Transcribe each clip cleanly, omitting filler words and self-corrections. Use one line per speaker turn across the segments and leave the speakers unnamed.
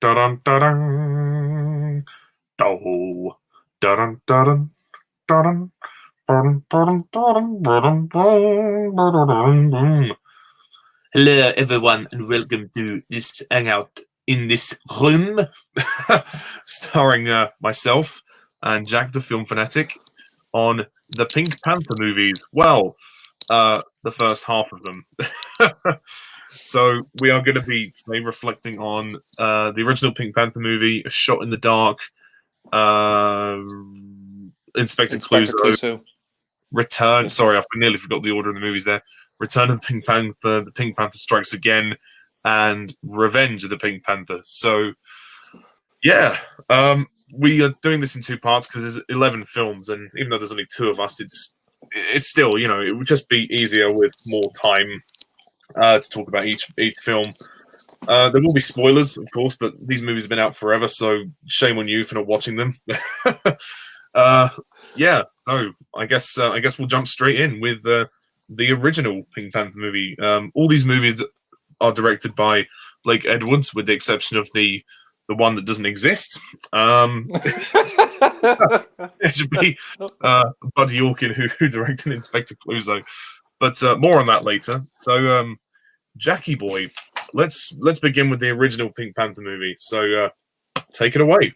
Dun dun dun. Oh. Dun dun dun. Hello, everyone, and welcome to this hangout in this room, starring myself and Jack, the film fanatic, on the Pink Panther movies. Well, the first half of them. So we are going to be today reflecting on the original Pink Panther movie, A Shot in the Dark, uh, Inspector
Inspector
Clouseau,
Clouseau.
Return. Sorry, I nearly forgot the order of the movies there. Return of the Pink Panther, The Pink Panther Strikes Again, and Revenge of the Pink Panther. So, yeah, we are doing this in two parts because there's 11 films, and even though there's only two of us, it's still, it would just be easier with more time to talk about each film. There will be spoilers, of course, but these movies have been out forever, so shame on you for not watching them. Yeah, so I guess we'll jump straight in with the original Pink Panther movie. All these movies are directed by Blake Edwards, with the exception of the one that doesn't exist. It should be Buddy Arkin who directed Inspector Clouseau, but more on that later. So, Jackie boy, let's begin with the original Pink Panther movie. So, take it away.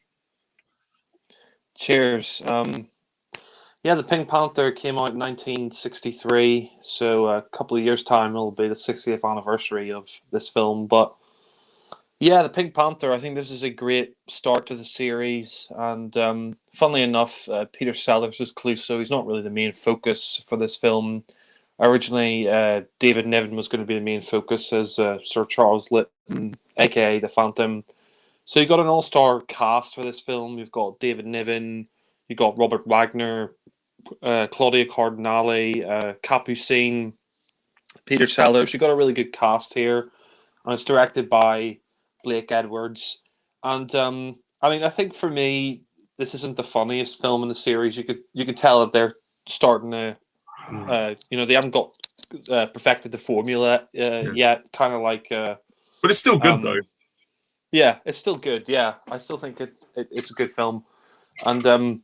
Cheers. Yeah, the Pink Panther came out in 1963, so a couple of years' time it'll be the 60th anniversary of this film. But yeah, the Pink Panther, I think this is a great start to the series. And funnily enough, Peter Sellers is Clouseau. He's not really the main focus for this film. Originally, David Niven was going to be the main focus as Sir Charles Litton, aka the Phantom. So you got an all-star cast for this film. You've got David Niven, you've got Robert Wagner, Claudia Cardinale, Capucine, Peter Sellers. You've got a really good cast here, and it's directed by Blake Edwards. And I mean, I think for me, this isn't the funniest film in the series. You could tell that they're starting to, they haven't got perfected the formula yet. Kind of like,
but it's still good though.
Yeah, it's still good. Yeah, I still think it's a good film, and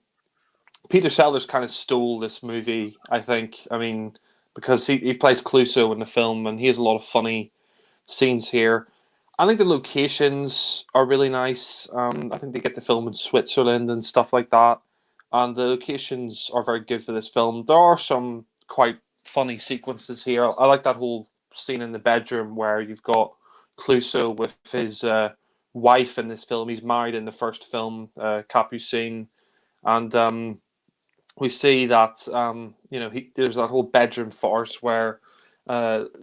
Peter Sellers kind of stole this movie. I think. I mean, because he plays Clouseau in the film, and he has a lot of funny scenes here. I think the locations are really nice. I think they get to film in Switzerland and stuff like that, and the locations are very good for this film. There are some quite funny sequences here. I like that whole scene in the bedroom where you've got Clouseau with his wife in this film. He's married in the first film, Capucine, and we see that there's that whole bedroom farce where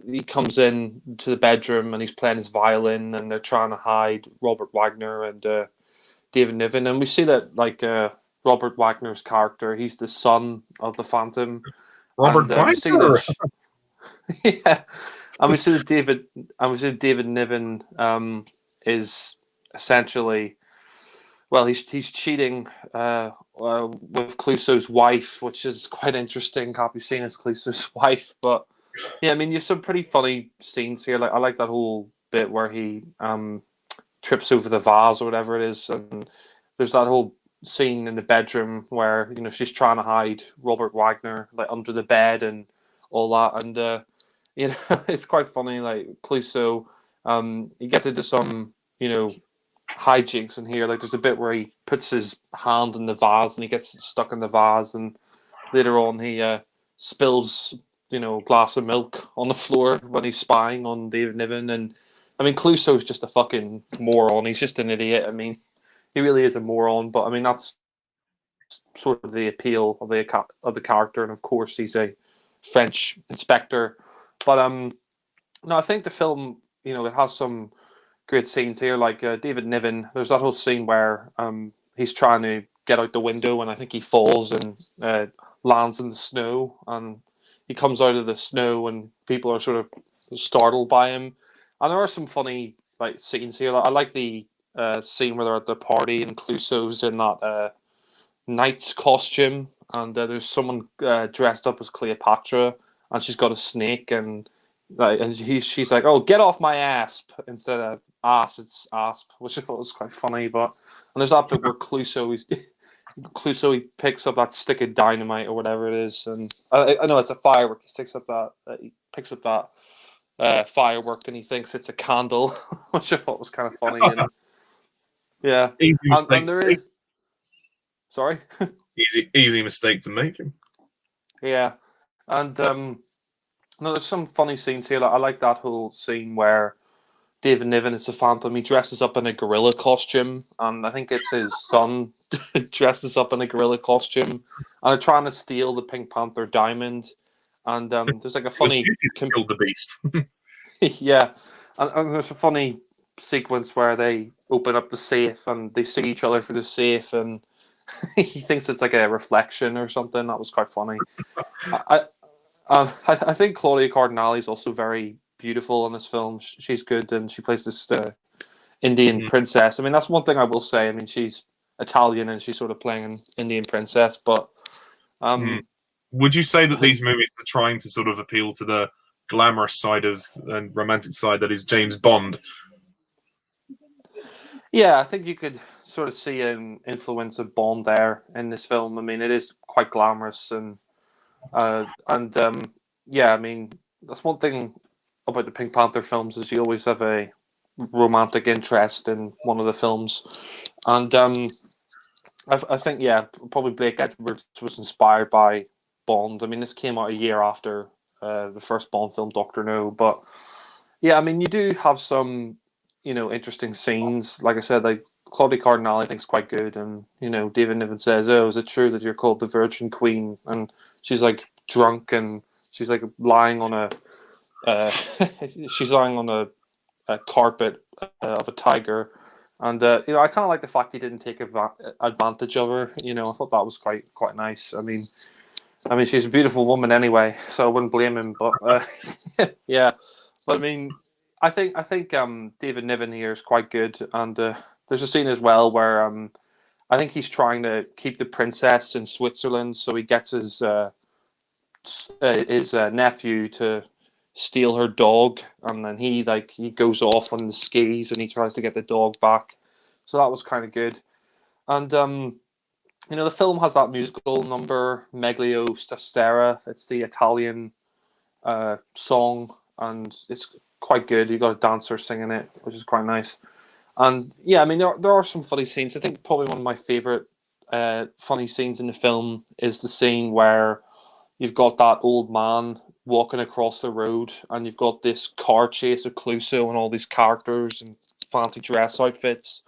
he comes in to the bedroom and he's playing his violin, and they're trying to hide Robert Wagner and David Niven, and we see that Robert Wagner's character, he's the son of the Phantom.
Robert Wagner.
Yeah, and we see that David Niven is essentially, well, he's cheating with Clouseau's wife, which is quite interesting. Capucine is Clouseau's wife, but yeah, I mean, you have some pretty funny scenes here. Like I like that whole bit where he trips over the vase or whatever it is, and there's that whole scene in the bedroom where she's trying to hide Robert Wagner like under the bed and all that, and it's quite funny. Like Clouseau, he gets into some hijinks in here. Like there's a bit where he puts his hand in the vase and he gets stuck in the vase, and later on he spills a glass of milk on the floor when he's spying on David Niven. And I mean, Clouseau's just a fucking moron. He's just an idiot. I mean, he really is a moron. But I mean, that's sort of the appeal of the character, and of course he's a French inspector. But no, I think the film, it has some great scenes here. Like David Niven, there's that whole scene where he's trying to get out the window, and I think he falls and lands in the snow, and he comes out of the snow, and people are sort of startled by him. And there are some funny scenes here. I like the scene where they're at the party and Clouseau's in that knight's costume, and there's someone dressed up as Cleopatra, and she's got a snake, and like, and she's like, "Oh, get off my asp," instead of ass, it's asp, which I thought was quite funny. But and there's that bit where Clouseau he picks up that stick of dynamite or whatever it is, and I know it's a firework. He sticks up he picks up that firework and he thinks it's a candle, which I thought was kind of funny. And yeah,
Easy mistake
and
to
there
make.
is sorry,
Easy mistake to make.
yeah, and no, there's some funny scenes here. Like, I like that whole scene where David Niven is the Phantom. He dresses up in a gorilla costume, and I think it's his son dresses up in a gorilla costume, and they're trying to steal the Pink Panther diamond. And there's like a
It was
funny,
beauty that killed the beast.
yeah, and there's a funny sequence where they open up the safe and they see each other through the safe, and he thinks it's like a reflection or something. That was quite funny. I I think Claudia Cardinale is also very beautiful in this film. She's good, and she plays this Indian princess. I mean, that's one thing I will say. I mean, she's Italian and she's sort of playing an Indian princess, but
Would you say that
I think
these movies are trying to sort of appeal to the glamorous side of and romantic side that is James Bond?
yeah, I think you could sort of see an influence of Bond there in this film. I mean, it is quite glamorous and yeah, I mean, that's one thing about the Pink Panther films is you always have a romantic interest in one of the films, and I think yeah, probably Blake Edwards was inspired by Bond. I mean, this came out a year after the first Bond film, Doctor No, but yeah, I mean, you do have some interesting scenes. Like I said, like Claudia Cardinale I think is quite good, and David Niven says, "Oh, is it true that you're called the Virgin Queen?" And she's like drunk and she's like lying on a she's lying on a carpet of a tiger, and I kind of like the fact he didn't take advantage of her. I thought that was quite nice. I mean, she's a beautiful woman anyway, so I wouldn't blame him. But yeah, but I mean, I think David Niven here is quite good, and there's a scene as well where I think he's trying to keep the princess in Switzerland, so he gets his nephew to steal her dog, and then he goes off on the skis and he tries to get the dog back. So that was kind of good, and the film has that musical number Meglio Stastera. It's the Italian song, and it's quite good. You got a dancer singing it, which is quite nice. And yeah, I mean there are some funny scenes. I think probably one of my favorite funny scenes in the film is the scene where you've got that old man walking across the road, and you've got this car chase of Clouseau and all these characters and fancy dress outfits,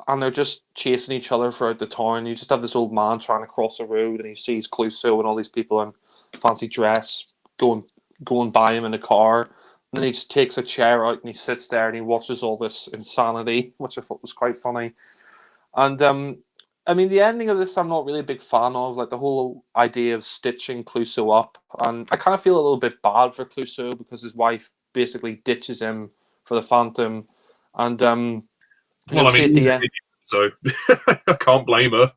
and they're just chasing each other throughout the town. You just have this old man trying to cross the road, and he sees Clouseau and all these people in fancy dress going by him in a car. And then he just takes a chair out and he sits there and he watches all this insanity, which I thought was quite funny. And I mean, the ending of this, I'm not really a big fan of. Like the whole idea of stitching Clouseau up, and I kind of feel a little bit bad for Clouseau because his wife basically ditches him for the Phantom, and
Well,
we
I
see at
mean,
the end.
so I can't blame her.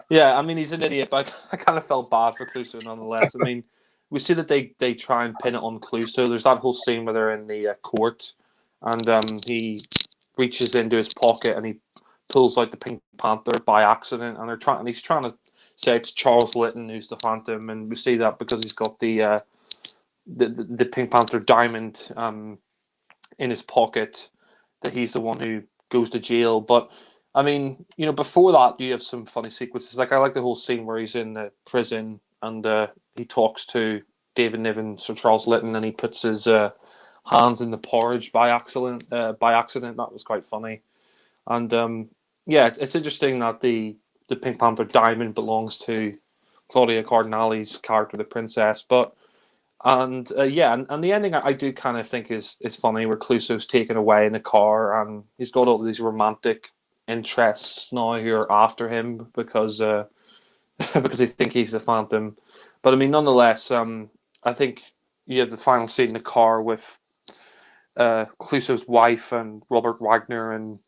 Yeah, I mean he's an idiot, but I kind of felt bad for Clouseau nonetheless. I mean, we see that they try and pin it on Clouseau. There's that whole scene where they're in the court, and he reaches into his pocket and he pulls out the Pink Panther by accident, and he's trying to say it's Charles Litton who's the Phantom, and we see that because he's got the Pink Panther diamond in his pocket, that he's the one who goes to jail. But I mean, before that, you have some funny sequences. Like I like the whole scene where he's in the prison and he talks to David Niven, Sir Charles Litton, and he puts his hands in the porridge by accident. By accident, that was quite funny. And yeah, it's interesting that the Pink Panther diamond belongs to Claudia Cardinale's character, the princess. But and yeah, and the ending I do kind of think is funny, where Clouseau's taken away in a car and he's got all these romantic interests now who are after him because because they think he's the Phantom. But I mean, nonetheless, I think you have the final scene in the car with Clouseau's wife and Robert Wagner and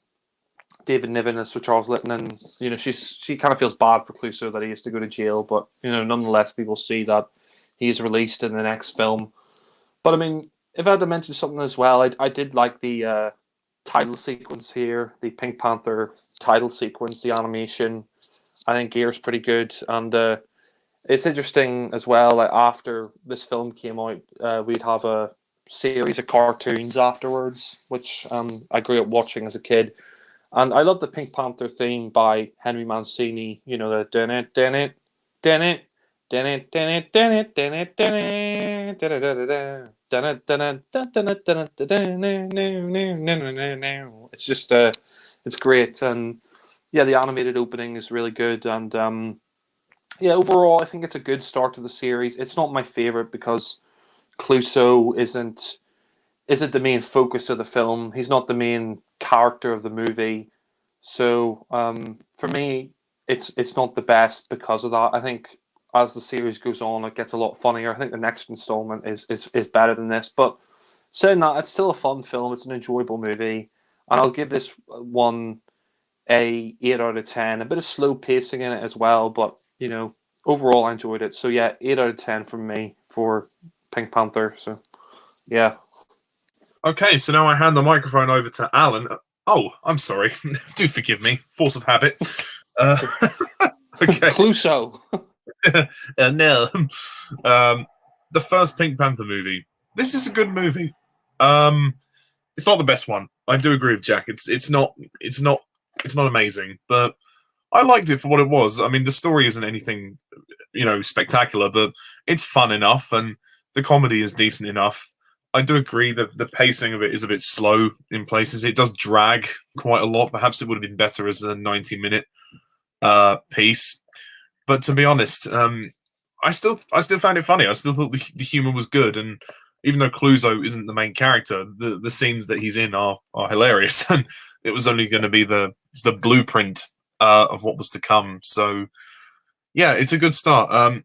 David Niven as Sir Charles Litton, and she kind of feels bad for Clouseau that he has to go to jail, but nonetheless, people see that he's released in the next film. But I mean, if I had to mention something as well, I did like the title sequence here, the Pink Panther title sequence, the animation. I think Gear's pretty good, and it's interesting as well. Like after this film came out, we'd have a series of cartoons afterwards, which I grew up watching as a kid, and I love the Pink Panther theme by Henry Mancini. You know the dun it dun it dun it dun it dun it dun it dun it dun it dun it dun it dun it dun it dun it dun it. It's just it's great, and yeah, the animated opening is really good, and yeah, overall, I think it's a good start to the series. It's not my favorite because Clouseau isn't the main focus of the film. He's not the main character of the movie. So for me, it's not the best because of that. I think as the series goes on, it gets a lot funnier. I think the next installment is better than this. But saying that, it's still a fun film. It's an enjoyable movie, and I'll give this one a 8 out of 10. A bit of slow pacing in it as well, but you know, overall I enjoyed it. So yeah, 8 out of 10 from me for Pink Panther. So yeah.
Okay, so now I hand the microphone over to Alan. Oh, I'm sorry. Do forgive me. Force of habit. Okay.
Clouseau.
No. The first Pink Panther movie. This is a good movie. It's not the best one. I do agree with Jack. It's not amazing, but I liked it for what it was. I mean, the story isn't anything, spectacular, but it's fun enough, and the comedy is decent enough. I do agree that the pacing of it is a bit slow in places. It does drag quite a lot. Perhaps it would have been better as a 90-minute piece. But to be honest, I still found it funny. I still thought the humor was good, and even though Clouseau isn't the main character, the scenes that he's in are hilarious, and it was only going to be the blueprint of what was to come. So yeah, it's a good start.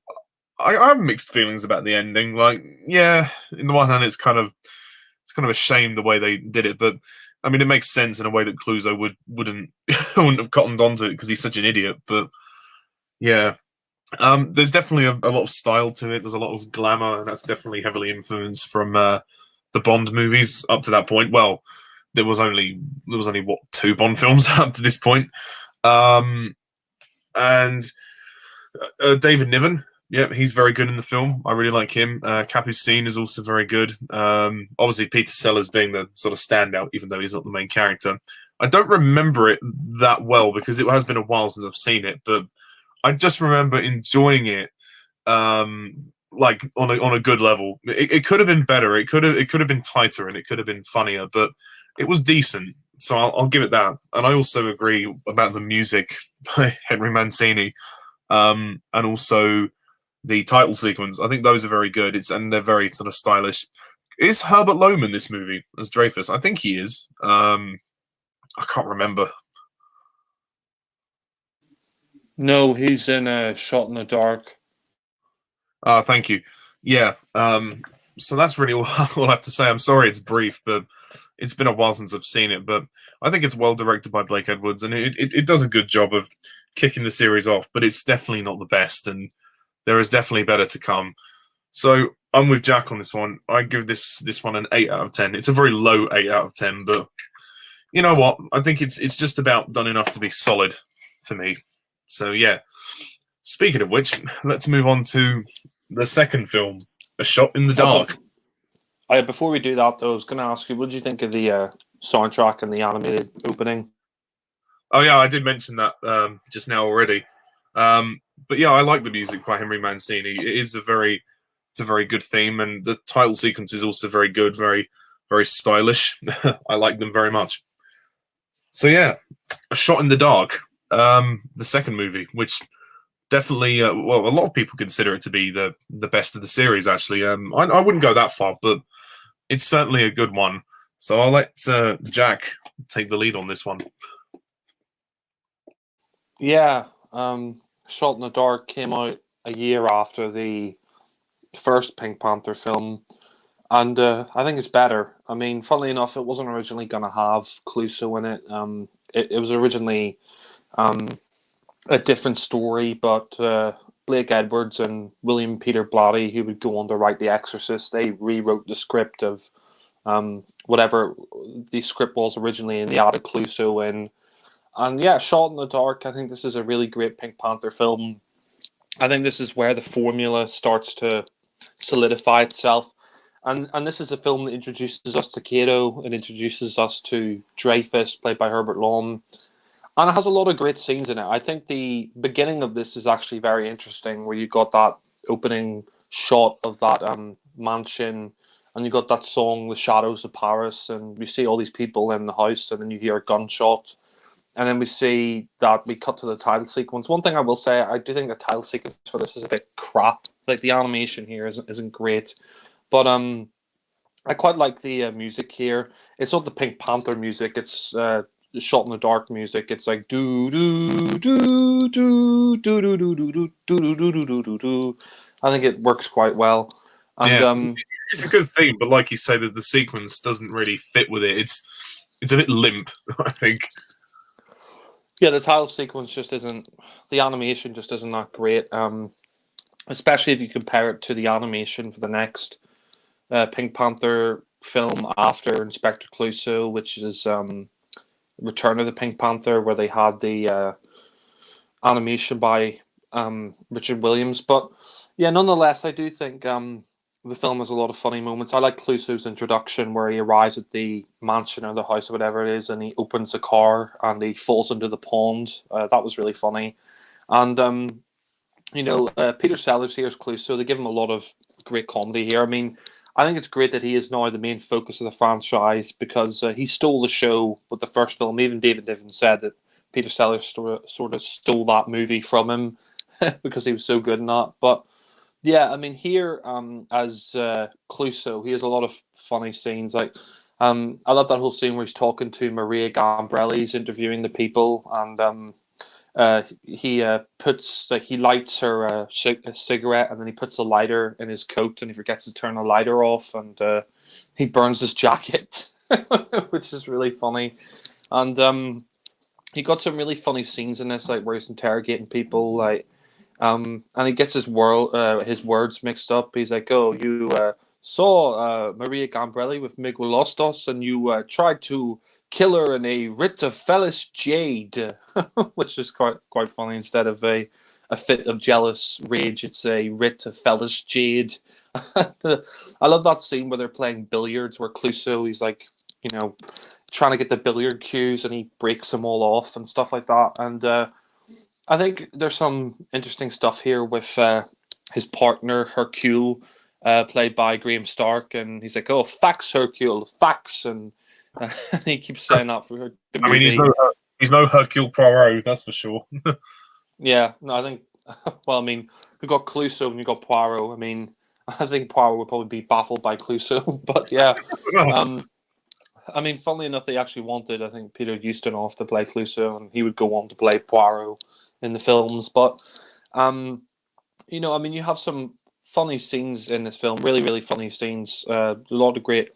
I have mixed feelings about the ending. Like, yeah, in the one hand, it's kind of a shame the way they did it, but I mean, it makes sense in a way that Clouseau wouldn't have cottoned onto it because he's such an idiot. But yeah, there's definitely a lot of style to it. There's a lot of glamour, and that's definitely heavily influenced from the Bond movies up to that point. Well, there was only what, 2 Bond films up to this point, and David Niven. Yeah, he's very good in the film. I really like him. Capucine is also very good. Obviously, Peter Sellers being the sort of standout, even though he's not the main character. I don't remember it that well because it has been a while since I've seen it, but I just remember enjoying it, like on a good level. It could have been better. It could have been tighter, and it could have been funnier, but it was decent. So I'll give it that. And I also agree about the music by Henry Mancini, and also the title sequence. I think those are very good. And they're very sort of stylish. Is Herbert Lom in this movie as Dreyfus? I think he is. I can't remember.
No, he's in a Shot in the Dark.
Thank you. Yeah. So that's really all I'll have to say. I'm sorry it's brief, but it's been a while since I've seen it. But I think it's well directed by Blake Edwards, and it does a good job of kicking the series off. But it's definitely not the best, and there is definitely better to come. So I'm with Jack on this one. I give this one an 8 out of 10. It's a very low 8 out of 10, but you know what? I think it's just about done enough to be solid for me. So yeah. Speaking of which, let's move on to the second film, A Shot in the Dark.
Before we do that, though, I was going to ask you, what did you think of the soundtrack and the animated opening?
Oh yeah, I did mention that just now already. But yeah, I like the music by Henry Mancini. It's a very good theme, and the title sequence is also very good, very very stylish. I like them very much. So yeah, A Shot in the Dark, the second movie, which definitely, a lot of people consider it to be the best of the series. Actually, I wouldn't go that far, but it's certainly a good one. So I'll let Jack take the lead on this one.
Yeah, Shot in the Dark came out a year after the first Pink Panther film, and I think it's better. I mean, funnily enough, it wasn't originally going to have Clouseau in it. It was originally a different story, but Blake Edwards and William Peter Blatty, who would go on to write The Exorcist, they rewrote the script of whatever the script was originally, and they added Clouseau in. And yeah, shot in the dark. I think this is a really great Pink Panther film. I think this is where the formula starts to solidify itself. And this is a film that introduces us to Kato. It introduces us to Dreyfus, played by Herbert Lom. And it has a lot of great scenes in it. I think the beginning of this is actually very interesting, where you got that opening shot of that mansion, and you got that song, The Shadows of Paris, and we see all these people in the house, and then you hear a gunshot. And then we see that we cut to the title sequence. One thing I will say, I do think the title sequence for this is a bit crap. Like, the animation here isn't great. But I quite like the music here. It's not the Pink Panther music. It's shot in the dark music. It's like do do do do do do do do do do do do do do. I think it works quite well. And
it's a good theme, but like you say, the sequence doesn't really fit with it. It's a bit limp, I think.
Yeah, the title sequence just isn't. The animation just isn't that great. Especially if you compare it to the animation for the next Pink Panther film after Inspector Clouseau, which is Return of the Pink Panther, where they had the animation by Richard Williams. But yeah, nonetheless, I do think the film has a lot of funny moments. I like Clouseau's introduction, where he arrives at the mansion or the house or whatever it is, and he opens the car and he falls into the pond. That was really funny. And Peter Sellers here as Clouseau. They give him a lot of great comedy here. I mean, I think it's great that he is now the main focus of the franchise, because he stole the show with the first film. Even David Niven said that Peter Sellers sort of stole that movie from him because he was so good in that. But yeah, I mean, here as Clouseau, he has a lot of funny scenes. Like, I love that whole scene where he's talking to Maria Gambrelli. He's interviewing the people, and he lights her a cigarette, and then he puts a lighter in his coat, and he forgets to turn the lighter off, and he burns his jacket, which is really funny. And he got some really funny scenes in this, like where he's interrogating people, like. And he gets his words mixed up. He's like, "Oh, you saw Maria Gambrelli with Miguel Lostos, and you tried to kill her in a writ of Fellis Jade," which is quite funny. Instead of a fit of jealous rage, it's a writ of Fellis Jade. I love that scene where they're playing billiards, where Clouseau, he's like, trying to get the billiard cues, and he breaks them all off and stuff like that. And I think there's some interesting stuff here with his partner, Hercule, played by Graham Stark, and he's like, "Oh, fax, Hercule, fax," and he keeps saying that for the movie.
I mean, he's no Hercule Poirot, that's for sure.
Yeah, no, I think. Well, I mean, we got Clouseau and you got Poirot. I mean, I think Poirot would probably be baffled by Clouseau, but yeah. I mean, funnily enough, they actually wanted, I think, Peter Ustinov to play Clouseau, and he would go on to play Poirot in the films. But, I mean, you have some funny scenes in this film, really, really funny scenes. A lot of great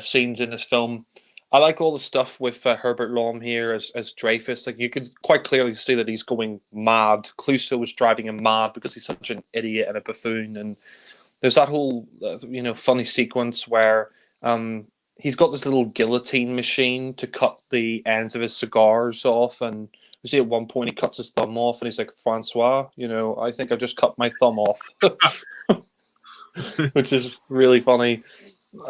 scenes in this film. I like all the stuff with Herbert Lom here as Dreyfus. Like, you can quite clearly see that he's going mad. Clouseau was driving him mad because he's such an idiot and a buffoon. And there's that whole, funny sequence where he's got this little guillotine machine to cut the ends of his cigars off, and you see at one point he cuts his thumb off, and he's like, "Francois, I think I just cut my thumb off," which is really funny.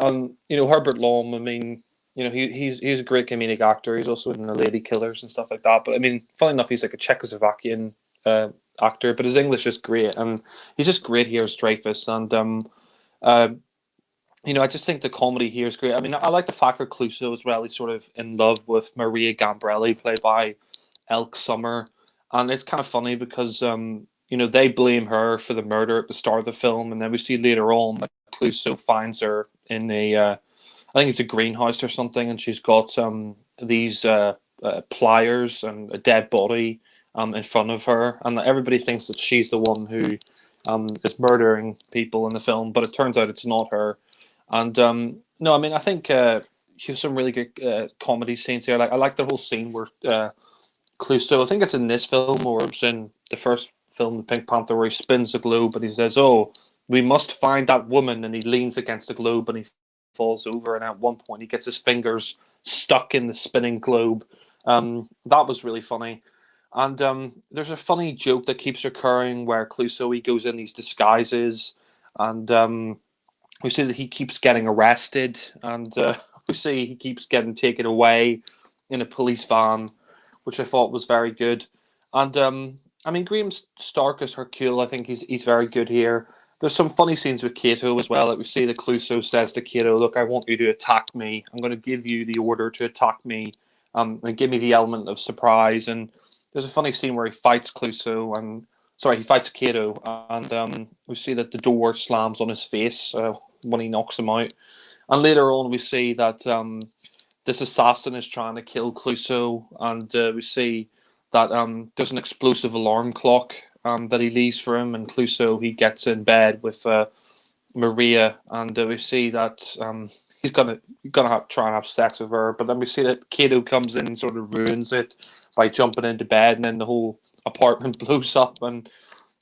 Herbert Lom, I mean, he's a great comedic actor. He's also in The Lady Killers and stuff like that. But I mean, funny enough, he's like a Czechoslovakian actor, but his English is great, and he's just great here as Dreyfus. And I just think the comedy here is great. I mean, I like the fact that Clouseau as well, he's sort of in love with Maria Gambrelli, played by Elk Summer. And it's kind of funny because, they blame her for the murder at the start of the film. And then we see later on that Clouseau finds her in I think it's a greenhouse or something. And she's got these pliers and a dead body in front of her. And everybody thinks that she's the one who is murdering people in the film. But it turns out it's not her. And no, I mean, I think you have some really good comedy scenes here. I like the whole scene where Clouseau, I think it's in this film or it's in the first film, The Pink Panther, where he spins the globe and he says, "Oh, we must find that woman," and he leans against the globe and he falls over, and at one point he gets his fingers stuck in the spinning globe. That was really funny. And there's a funny joke that keeps recurring where Clouseau, he goes in these disguises, and we see that he keeps getting arrested, and we see he keeps getting taken away in a police van, which I thought was very good. And I mean, Graham Stark as Hercule, I think he's very good here. There's some funny scenes with Kato as well. That we see that Clouseau says to Kato, "Look, I want you to attack me. I'm going to give you the order to attack me, and give me the element of surprise." And there's a funny scene where he fights Clouseau, and sorry, he fights Kato, and we see that the door slams on his face when he knocks him out. And later on, we see that this assassin is trying to kill Clouseau, and we see that there's an explosive alarm clock that he leaves for him, and Clouseau, he gets in bed with Maria, and we see that he's gonna try and have sex with her, but then we see that Kato comes in and sort of ruins it by jumping into bed, and then the whole apartment blows up. And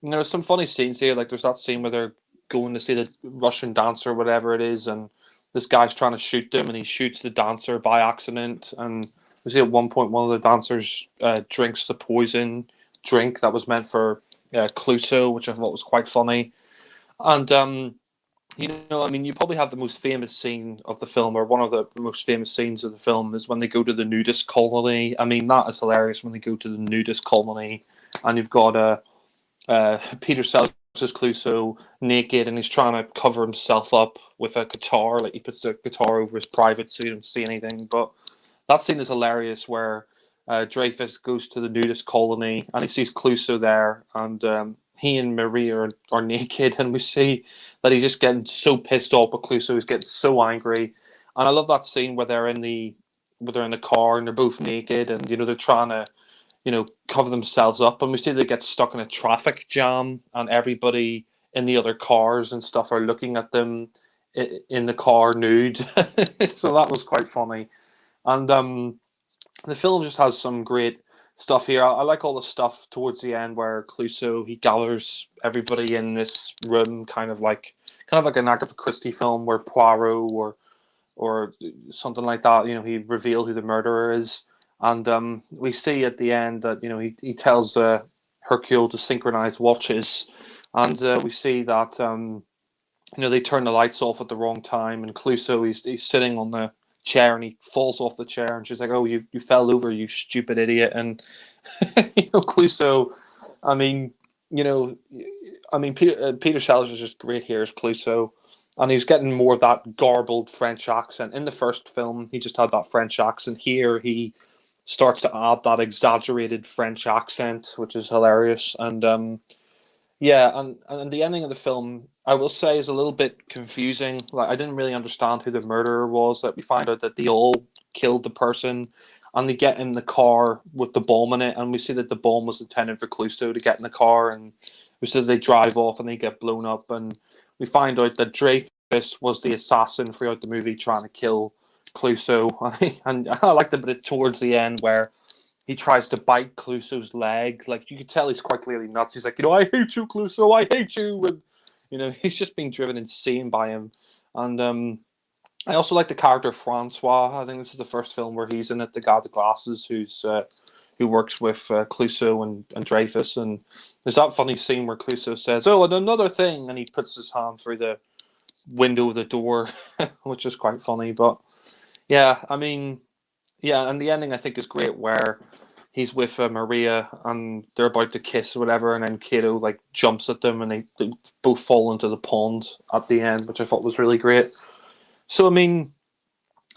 there's some funny scenes here, like there's that scene where they're going to see the Russian dancer, whatever it is, and this guy's trying to shoot them, and he shoots the dancer by accident. And we see at one point one of the dancers drinks the poison drink that was meant for Clouseau, which I thought was quite funny. And I mean, you probably have the most famous scene of the film, or one of the most famous scenes of the film, is when they go to the nudist colony. I mean, that is hilarious when they go to the nudist colony, and you've got Peter Sellers as Clouseau naked, and he's trying to cover himself up with a guitar. Like, he puts the guitar over his private suit, you don't see anything. But that scene is hilarious, where Dreyfus goes to the nudist colony and he sees Clouseau there, and he and Maria are naked, and we see that he's just getting so pissed off with Clouseau. He's getting so angry, and I love that scene where they're in the car and they're both naked, and they're trying to cover themselves up, and we see they get stuck in a traffic jam, and everybody in the other cars and stuff are looking at them in the car nude. So that was quite funny. And the film just has some great stuff here. I like all the stuff towards the end where Clouseau, he gathers everybody in this room, kind of like an Agatha Christie film where Poirot or something like that. He revealed who the murderer is, and we see at the end that he tells Hercule to synchronize watches, and we see that they turn the lights off at the wrong time, and Clouseau, he's sitting on the chair and he falls off the chair, and she's like, "Oh, you fell over, you stupid idiot." And Clouseau, I mean, Peter Sellers is just great here as Clouseau, and he's getting more of that garbled French accent. In the first film, he just had that French accent. Here, he starts to add that exaggerated French accent, which is hilarious. And yeah, and the ending of the film, I will say, is a little bit confusing. Like, I didn't really understand who the murderer was. That we find out that they all killed the person, and they get in the car with the bomb in it, and we see that the bomb was intended for Clouseau to get in the car, and we see that they drive off and they get blown up, and we find out that Dreyfus was the assassin throughout the movie trying to kill Clouseau. And I like the bit towards the end where he tries to bite Clouseau's leg. Like, you could tell he's quite clearly nuts. He's like, "I hate you, Clouseau, I hate you." And, he's just being driven insane by him. And I also like the character Francois. I think this is the first film where he's in it, the guy with the glasses who works with Clouseau and Dreyfus. And there's that funny scene where Clouseau says, "Oh, and another thing," and he puts his hand through the window of the door, which is quite funny. But yeah, I mean, yeah, and the ending I think is great, where he's with Maria and they're about to kiss or whatever, and then Kato like jumps at them, and they both fall into the pond at the end, which I thought was really great. So I mean,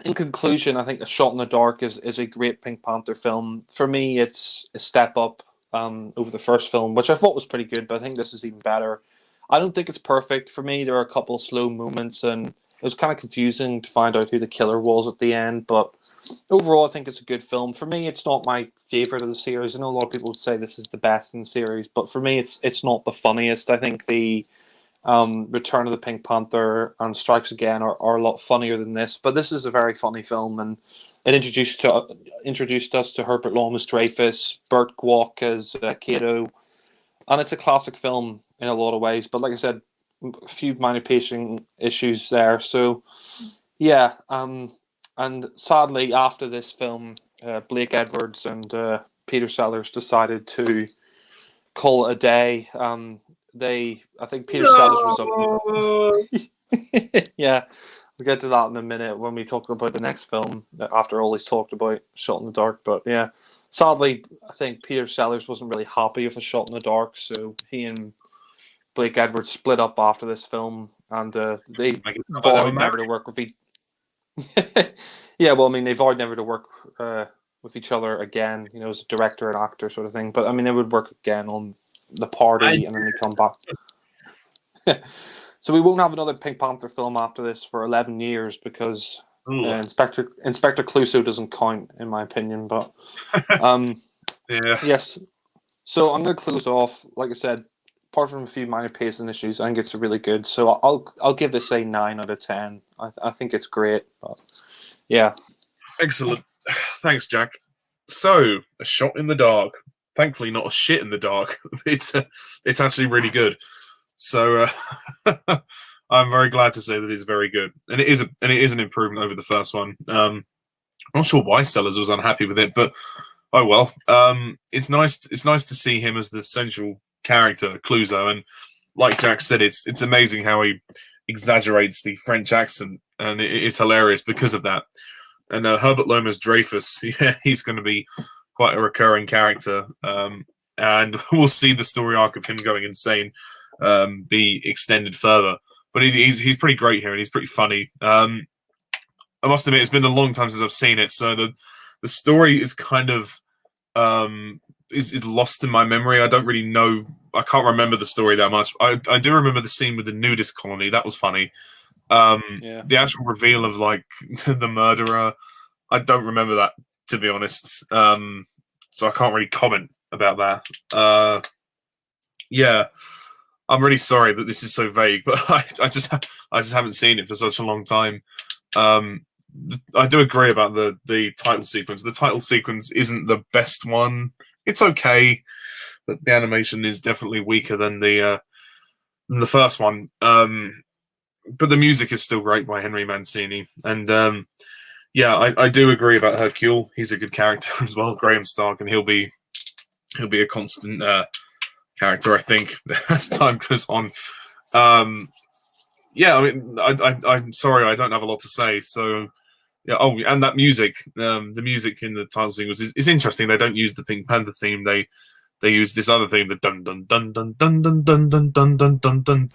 in conclusion, I think A Shot in the Dark is a great Pink Panther film. For me, it's a step up over the first film, which I thought was pretty good, but I think this is even better. I don't think it's perfect. For me, there are a couple of slow moments, and it was kind of confusing to find out who the killer was at the end. But overall, I think it's a good film. For me, it's not my favorite of the series. I know a lot of people would say this is the best in the series, but for me, it's not the funniest. I think the Return of the Pink Panther and Strikes Again are a lot funnier than this. But this is a very funny film, and it introduced us to Herbert Lom as Dreyfus, Burt Kwok as Kato, and it's a classic film in a lot of ways. But like I said, a few minor pacing issues there. So yeah, and sadly after this film, Blake Edwards and Peter Sellers decided to call it a day. I think Peter Sellers was up. Yeah, we'll get to that in a minute when we talk about the next film. After all he's talked about Shot in the Dark, but yeah, sadly, I think Peter Sellers wasn't really happy with A Shot in the Dark, so he and Blake Edwards split up after this film, and they vowed never to work with each. Yeah, well, I mean, they vowed never to work with each other again. You know, as a director and actor sort of thing. But I mean, they would work again on The Party, and then they come back. So we won't have another Pink Panther film after this for 11 years because Inspector Clouseau doesn't count, in my opinion. But
yeah.
Yes. So I'm going to close off. Like I said, apart from a few minor pacing issues, I think it's really good. So I'll give this a 9 out of 10. I think it's great. But yeah.
Excellent. Thanks, Jack. So, A Shot in the Dark. Thankfully, not a shit in the dark. It's actually really good. So I'm very glad to say that it's very good, and it is an improvement over the first one. I'm not sure why Sellers was unhappy with it, but oh well. It's nice to see him as the central character, Clouseau, and like Jack said, it's amazing how he exaggerates the French accent, and it's hilarious because of that. And Herbert Lomas Dreyfus, yeah, he's going to be quite a recurring character, and we'll see the story arc of him going insane be extended further. But he's pretty great here, and he's pretty funny. I must admit, it's been a long time since I've seen it, so the story is kind of is lost in my memory. I don't really know. I can't remember the story that much. I do remember the scene with the nudist colony. That was funny. The actual reveal of like the murderer, I don't remember that, to be honest. So I can't really comment about that. Yeah, I'm really sorry that this is so vague, but I just haven't seen it for such a long time. I do agree about the title sequence. The title sequence isn't the best one. It's okay, but the animation is definitely weaker than the first one. But the music is still great by Henry Mancini, and yeah, I do agree about Hercule. He's a good character as well, Graham Stark, and he'll be a constant character, I think, as time goes on. Yeah, I mean, I'm sorry, I don't have a lot to say. So, yeah. Oh, and that music, the music in the title sequence is interesting. They don't use the Pink Panther theme. They use this other theme, the dun dun dun dun dun dun dun dun dun dun dun dun,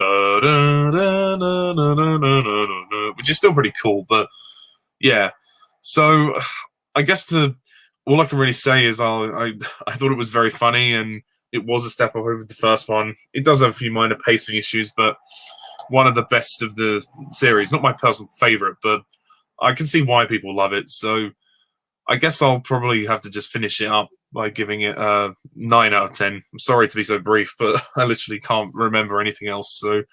which is still pretty cool. But yeah, so I guess all I can really say is I thought it was very funny, and it was a step up over the first one. It does have a few minor pacing issues, but one of the best of the series. Not my personal favorite, but I can see why people love it. So I guess I'll probably have to just finish it up by giving it a 9 out of 10. I'm sorry to be so brief, but I literally can't remember anything else. So,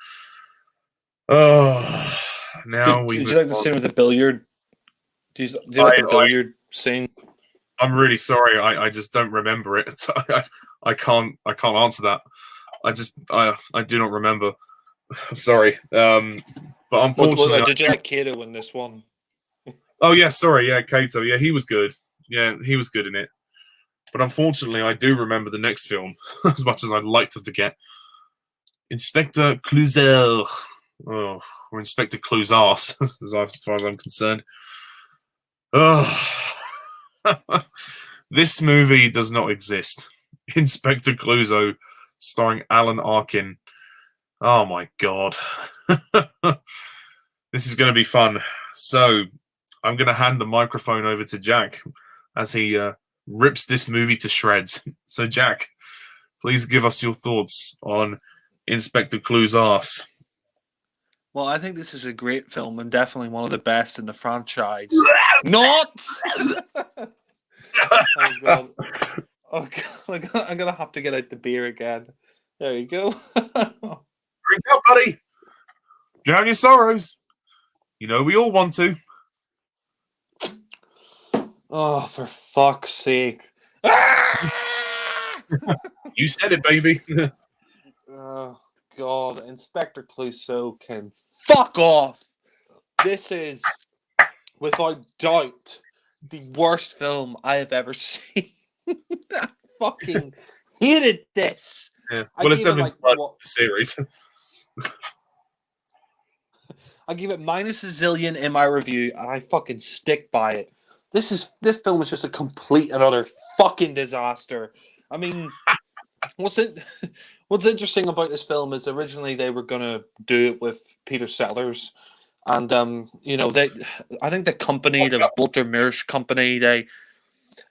now
Did you like the scene with the billiard? Do you like the billiard scene?
I'm really sorry. I just don't remember it. I can't answer that. I do not remember. Sorry. But unfortunately,
did you like Kato in this one?
Oh yeah, sorry. Yeah, Kato. Yeah, he was good. Yeah, he was good in it. But unfortunately, I do remember the next film as much as I'd like to forget. Inspector Clouseau. Oh, or Inspector Clouseau, as far as I'm concerned. Oh. This movie does not exist. Inspector Clouseau, starring Alan Arkin. Oh my god. This is going to be fun. So, I'm going to hand the microphone over to Jack as he rips this movie to shreds. So, Jack, please give us your thoughts on Inspector Clouseau.
Well, I think this is a great film and definitely one of the best in the franchise. Not! Oh, God. Oh, God. I'm going to have to get out the beer again. There you go.
Drink up, buddy. Drown your sorrows. You know we all want to.
Oh, for fuck's sake.
You said it, baby.
Oh God, Inspector Clouseau can fuck off. This is, without doubt, the worst film I have ever seen. I fucking hated this.
Yeah.
I
Well, it's
gave it
definitely
like
the
what?
series.
I gave it minus a zillion in my review, and I fucking stick by it. This film is just a complete and utter fucking disaster. I mean, what's interesting about this film is originally they were gonna do it with Peter Sellers, and I think the company, the Walter Mirsch company, they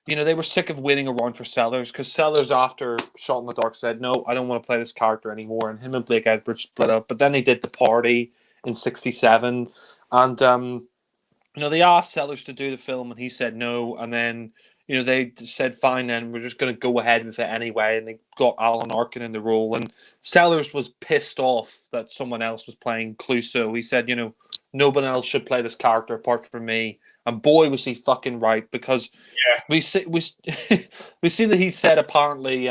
were sick of waiting around for Sellers, because Sellers, after Shot in the Dark, said, no, I don't want to play this character anymore, and him and Blake Edwards split up. But then they did The Party in '67, and they asked Sellers to do the film, and he said no, and then they said fine, then we're just going to go ahead with it anyway, and they got Alan Arkin in the role, and Sellers was pissed off that someone else was playing Clouseau. He said, no one else should play this character apart from me, and boy was he fucking right, because we see we see that he said apparently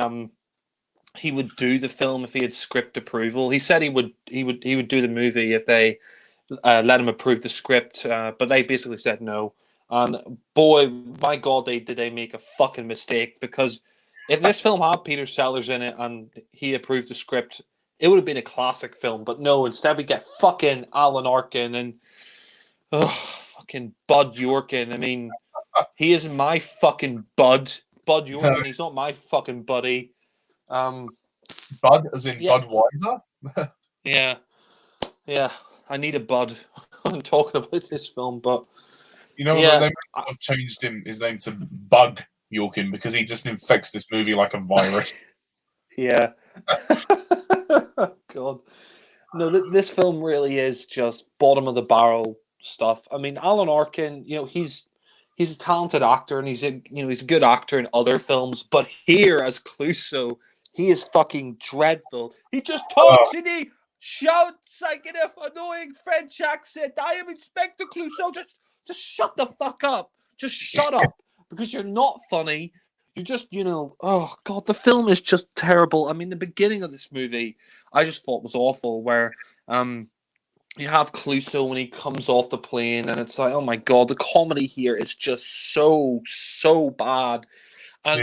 he would do the film if he had script approval. He said he would do the movie if they let him approve the script, but they basically said no. And boy, my God, did they make a fucking mistake, because if this film had Peter Sellers in it and he approved the script, it would have been a classic film. But no, instead we get fucking Alan Arkin and fucking Bud Yorkin. I mean, he is my fucking bud. Bud Yorkin, he's not my fucking buddy.
Bud, as in Budweiser?
Yeah. I need a bud. I'm talking about this film, but
they might have changed his name to Bug Yorkin, because he just infects this movie like a virus.
Yeah. God. No, this film really is just bottom of the barrel stuff. I mean, Alan Arkin, he's a talented actor, and he's a good actor in other films, but here as Clouseau, he is fucking dreadful. He just talks and he shouts like an annoying French accent. I am Inspector Clouseau. Just shut the fuck up. Just shut up, because you're not funny. You just, oh God, the film is just terrible. I mean, the beginning of this movie, I just thought was awful, where you have Clouseau when he comes off the plane, and it's like, oh my God, the comedy here is just so bad. And,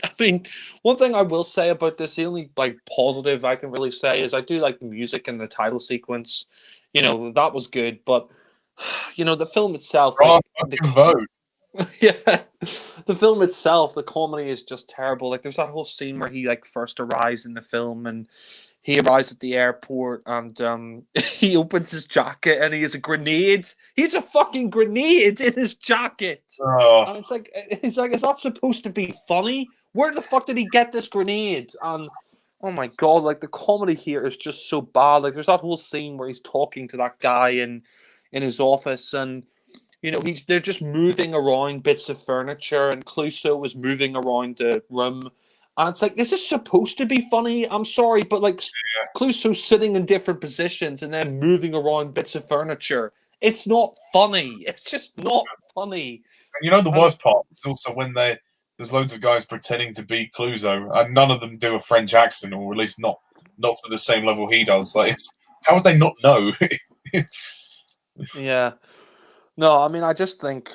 I mean, one thing I will say about this, the only positive I can really say, is I do like the music and the title sequence. That was good, but the film itself,
vote.
yeah, the film itself, the comedy is just terrible. Like, there's that whole scene where he first arrives in the film, and he arrives at the airport, and he opens his jacket, and he has a grenade. He's a fucking grenade in his jacket. And it's like, is that supposed to be funny? Where the fuck did he get this grenade? And oh my God, the comedy here is just so bad. Like, there's that whole scene where he's talking to that guy in his office, and they're just moving around bits of furniture, and Clouseau is moving around the room. And it's like, is this supposed to be funny? I'm sorry, but Clouseau's sitting in different positions and then moving around bits of furniture. It's not funny. It's just not funny.
And the worst part is also when there's loads of guys pretending to be Clouseau, and none of them do a French accent, or at least not to the same level he does. How would they not know?
Yeah. No, I mean, I just think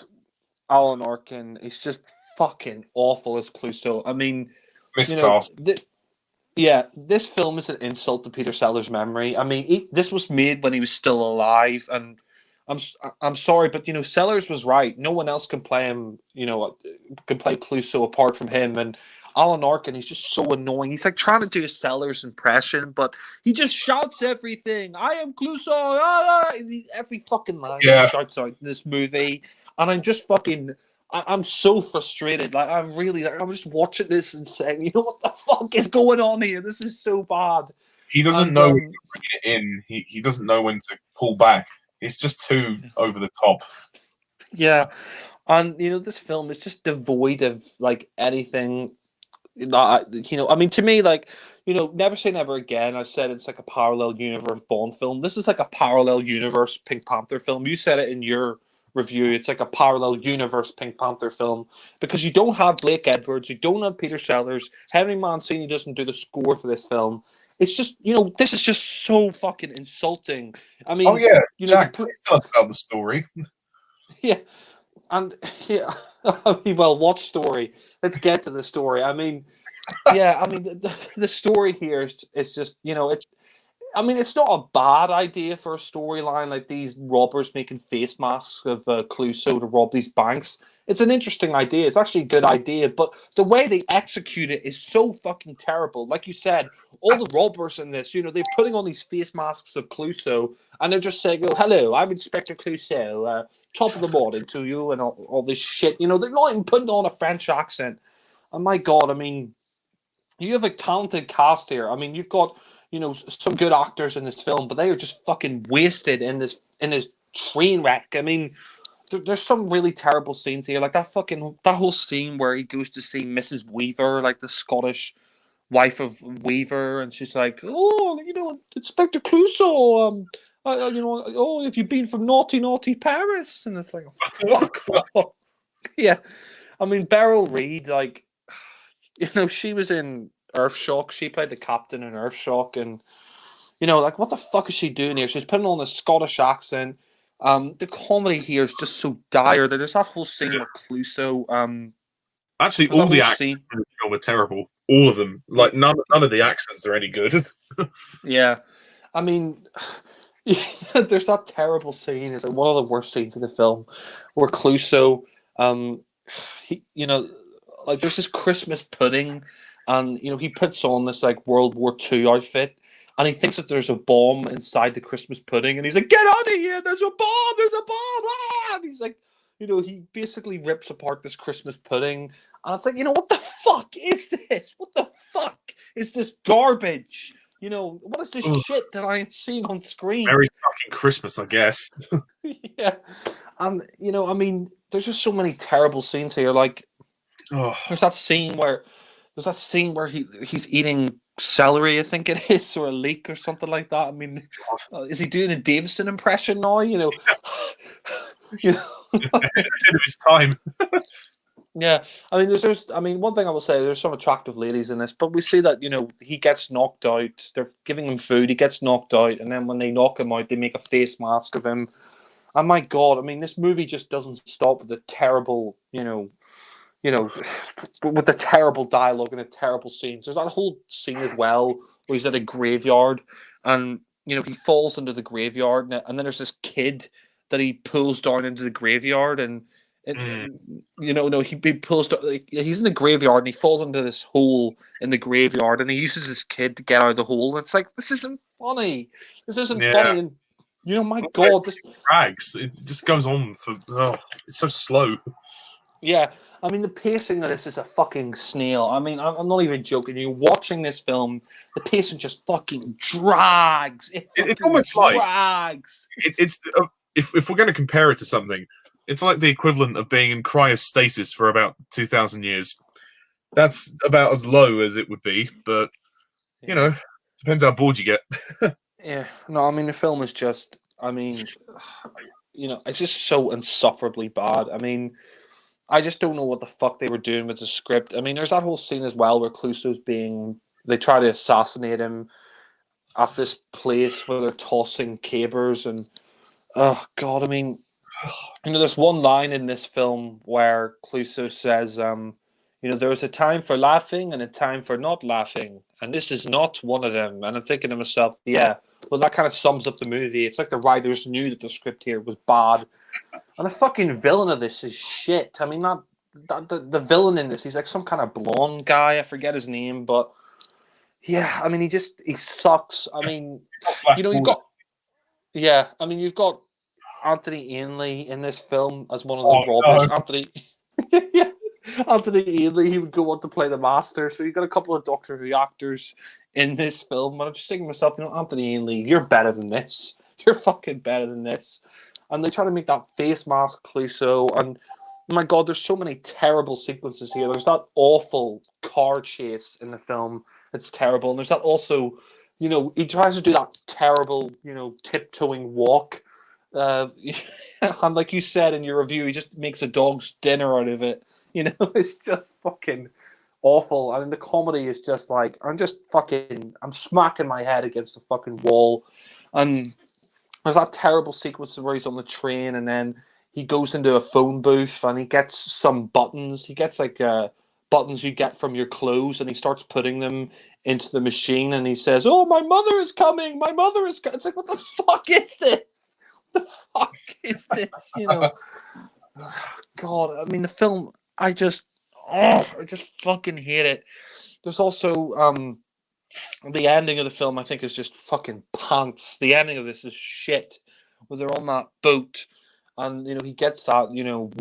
Alan Arkin is just fucking awful as Clouseau. I mean,
miscast.
This film is an insult to Peter Sellers' memory. I mean, this was made when he was still alive, and I'm sorry, but Sellers was right. No one else can play him. Can play Clouseau apart from him. And Alan Arkin, he's just so annoying. He's trying to do a Sellers impression, but he just shouts everything. I am Clouseau. Every fucking line he shouts out in this movie, and I'm just fucking. I'm so frustrated. I'm just watching this and saying, what the fuck is going on here? This is so bad.
He doesn't know when to bring it in. He doesn't know when to pull back. It's just too over the top.
Yeah. And, this film is just devoid of, anything. I mean, to me, Never Say Never Again, I said it's like a parallel universe Bond film. This is like a parallel universe Pink Panther film. You said it in your review. It's like a parallel universe Pink Panther film because you don't have Blake Edwards, you don't have Peter Sellers, Henry Mancini doesn't do the score for this film. It's just, this is just so fucking insulting. I mean,
Oh yeah,
you
Jack, please tell us about the story.
yeah, and yeah, I mean, well, what story? Let's get to the story. I mean, yeah, I mean, the story here is just, I mean, it's not a bad idea for a storyline like these robbers making face masks of Clouseau to rob these banks. It's an interesting idea. It's actually a good idea, but the way they execute it is so fucking terrible. Like you said, all the robbers in this, they're putting on these face masks of Clouseau, and they're just saying, "Oh, hello, I'm Inspector Clouseau. Top of the morning to you," and all this shit. They're not even putting on a French accent. And my God, I mean, you have a talented cast here. I mean, you've got some good actors in this film, but they are just fucking wasted in this train wreck. I mean, there's some really terrible scenes here, like that whole scene where he goes to see Mrs. Weaver, like the Scottish wife of Weaver, and she's like, "Oh, Inspector Clouseau, oh, have you been from naughty, naughty Paris?" And it's like, fuck off. Yeah, I mean, Beryl Reid, like, she was in Earthshock. She played the captain in Earthshock, and like, what the fuck is she doing here? She's putting on a Scottish accent. The comedy here is just so dire. There's that whole scene with Clouseau.
Actually,
There's that
all the
whole
accents
scene.
in the film are terrible. All of them. Like none of the accents are any good.
Yeah, I mean, there's that terrible scene. It's like one of the worst scenes in the film, where Clouseau, he, like, there's this Christmas pudding, and he puts on this like World War II outfit, and he thinks that there's a bomb inside the Christmas pudding, and he's like, "Get out of here! There's a bomb! There's a bomb!" Ah! And he's like, he basically rips apart this Christmas pudding, and it's like, what the fuck is this? What the fuck is this garbage? What is this
Ugh.
shit that I am seeing on screen?
Merry fucking Christmas, I guess.
Yeah, and I mean, there's just so many terrible scenes here. Like,
Oh,
there's that scene where he's eating celery, I think it is, or a leek or something like that. I mean,
God.
is he doing a Davison impression now? you know,
Ahead of his time.
yeah. I mean, one thing I will say, there's some attractive ladies in this, but we see that he gets knocked out. They're giving him food. He gets knocked out, and then when they knock him out, they make a face mask of him. And my God, I mean, this movie just doesn't stop with the terrible, with the terrible dialogue and the terrible scenes. There's that whole scene as well where he's at a graveyard, and he falls into the graveyard, and then there's this kid that he pulls down into the graveyard, and no, he pulls down, like, he's in the graveyard and he falls into this hole in the graveyard, and he uses his kid to get out of the hole. And it's like, this isn't funny. This isn't funny, and my God, this
drags. It just goes on for. Oh, it's so slow.
Yeah, I mean, the pacing of this is a fucking snail. I mean, I'm not even joking. You're watching this film, the pacing just fucking drags.
It's almost
drags.
It's if we're going to compare it to something, it's like the equivalent of being in cryostasis for about 2,000 years. That's about as low as it would be, but depends how bored you get.
Yeah, no, I mean, the film is just, I mean, it's just so insufferably bad. I mean, I just don't know what the fuck they were doing with the script. I mean, there's that whole scene as well where they try to assassinate him at this place where they're tossing cabers, and oh God, I mean, there's one line in this film where Clouseau says, there was a time for laughing and a time for not laughing, and this is not one of them. And I'm thinking to myself, yeah, well, that kind of sums up the movie. It's like the writers knew that the script here was bad. And the fucking villain of this is shit. I mean, the villain in this, he's like some kind of blonde guy. I forget his name, but yeah, I mean, he sucks. I mean, you've got, yeah, I mean, you've got Anthony Ainley in this film as one of the robbers. No. Yeah, Anthony Ainley, he would go on to play the Master. So you've got a couple of Doctor Who actors in this film. And I'm just thinking to myself, Anthony Ainley, you're better than this. You're fucking better than this. And they try to make that face mask Clouseau. And my God, there's so many terrible sequences here. There's that awful car chase in the film. It's terrible. And there's that also, he tries to do that terrible, tiptoeing walk And like you said in your review, he just makes a dog's dinner out of it. You know, it's just fucking awful. I mean, the comedy is just like I'm smacking my head against the fucking wall, and there's that terrible sequence where he's on the train and then he goes into a phone booth and he gets some buttons. He gets like buttons you get from your clothes and he starts putting them into the machine and he says, "Oh, my mother is coming. My mother is." It's like, what the fuck is this? What the fuck is this? You know, God. I mean, the film. I just fucking hate it. There's also the ending of the film, I think, is just fucking pants. The ending of this is shit. Where they're on that boat, and he gets that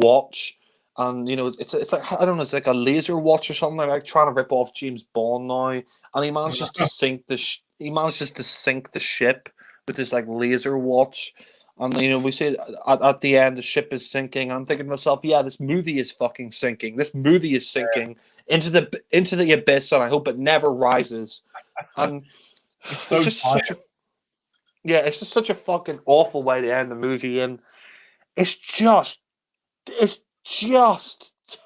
watch, and it's like I don't know, it's like a laser watch or something like trying to rip off James Bond now, and he manages to sink the ship with this like laser watch. And we say at the end the ship is sinking, and I'm thinking to myself, yeah, this movie is fucking sinking. This movie is sinking into the abyss, and I hope it never rises. And
It's
just such a fucking awful way to end the movie, and it's just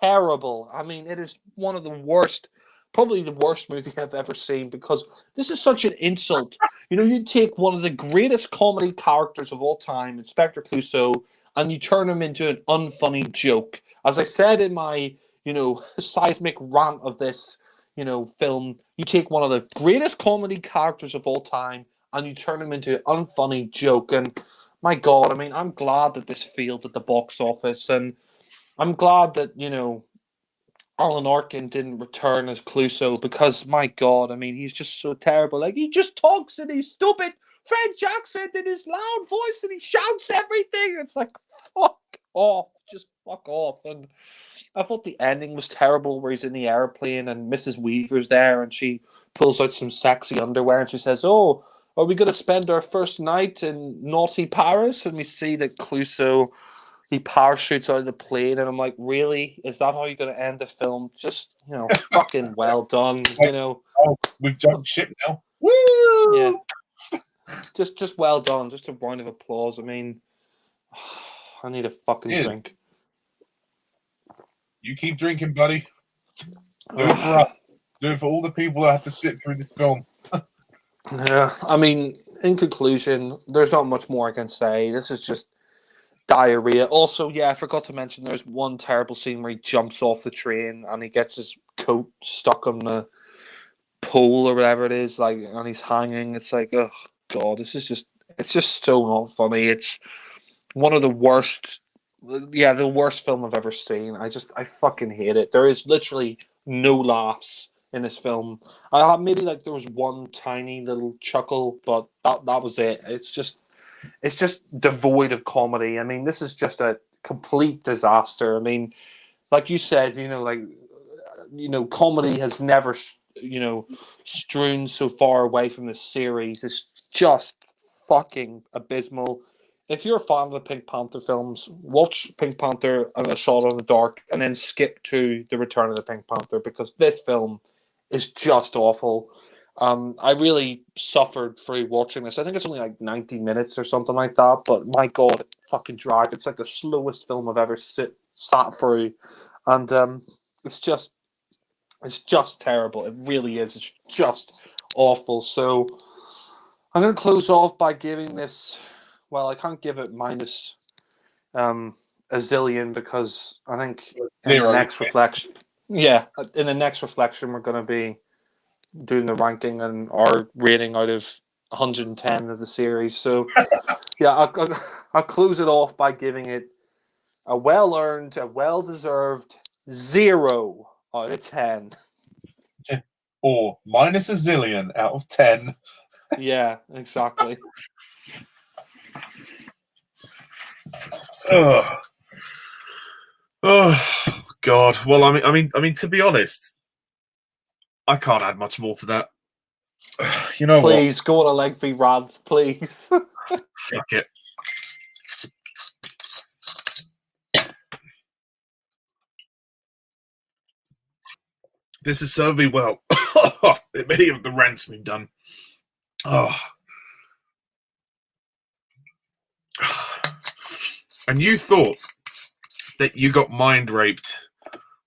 terrible. I mean, it is one of the worst, probably the worst movie I've ever seen, because this is such an insult. You take one of the greatest comedy characters of all time, Inspector Clouseau, and you turn him into an unfunny joke. As I said in my, seismic rant of this, film, you take one of the greatest comedy characters of all time and you turn him into an unfunny joke. And my God, I mean, I'm glad that this failed at the box office, and I'm glad that, Alan Arkin didn't return as Clouseau, because my God, I mean, he's just so terrible. Like, he just talks in his stupid French accent in his loud voice and he shouts everything. It's like, fuck off. Just fuck off. And I thought the ending was terrible, where he's in the airplane and Mrs. Weaver's there and she pulls out some sexy underwear and she says, "Oh, are we going to spend our first night in naughty Paris?" And we see that Clouseau, he parachutes out of the plane, and I'm like, really? Is that how you're going to end the film? Just, fucking well done,
Oh, we've jumped ship now. Woo!
Yeah. Just well done. Just a round of applause. I mean, I need a fucking drink.
You keep drinking, buddy. Do it for us. Do it for all the people that have to sit through this film.
Yeah, I mean, in conclusion, there's not much more I can say. This is just diarrhea. Also, yeah, I forgot to mention there's one terrible scene where he jumps off the train and he gets his coat stuck on the pole or whatever it is, like, and he's hanging. It's like, oh God, it's just so not funny. It's one of the worst, the worst film I've ever seen. I fucking hate it. There is literally no laughs in this film. I had maybe like there was one tiny little chuckle, but that was it. It's just devoid of comedy. I mean, this is just a complete disaster. I mean, like you said, comedy has never, strewn so far away from the series. It's just fucking abysmal. If you're a fan of the Pink Panther films, watch Pink Panther and A Shot in the Dark, and then skip to The Return of the Pink Panther, because this film is just awful. I really suffered through watching this. I think it's only like 90 minutes or something like that, but my God, it fucking dragged. It's like the slowest film I've ever sat through, and it's just terrible. It really is. It's just awful. So I'm going to close off by giving this. Well, I can't give it minus a zillion, because I think in the next reflection, in the next reflection, we're going to be doing the ranking and our rating out of 110 of the series. So yeah, I'll close it off by giving it a well-earned, a well-deserved 0 out of 10.
Or minus a zillion out of 10.
Yeah, exactly.
Oh God. Well, I mean, to be honest, I can't add much more to that. You know what?
Please go on a lengthy rant, please.
Fuck it. This has served me well. Many of the rants we've done. Oh. and you thought that you got mind raped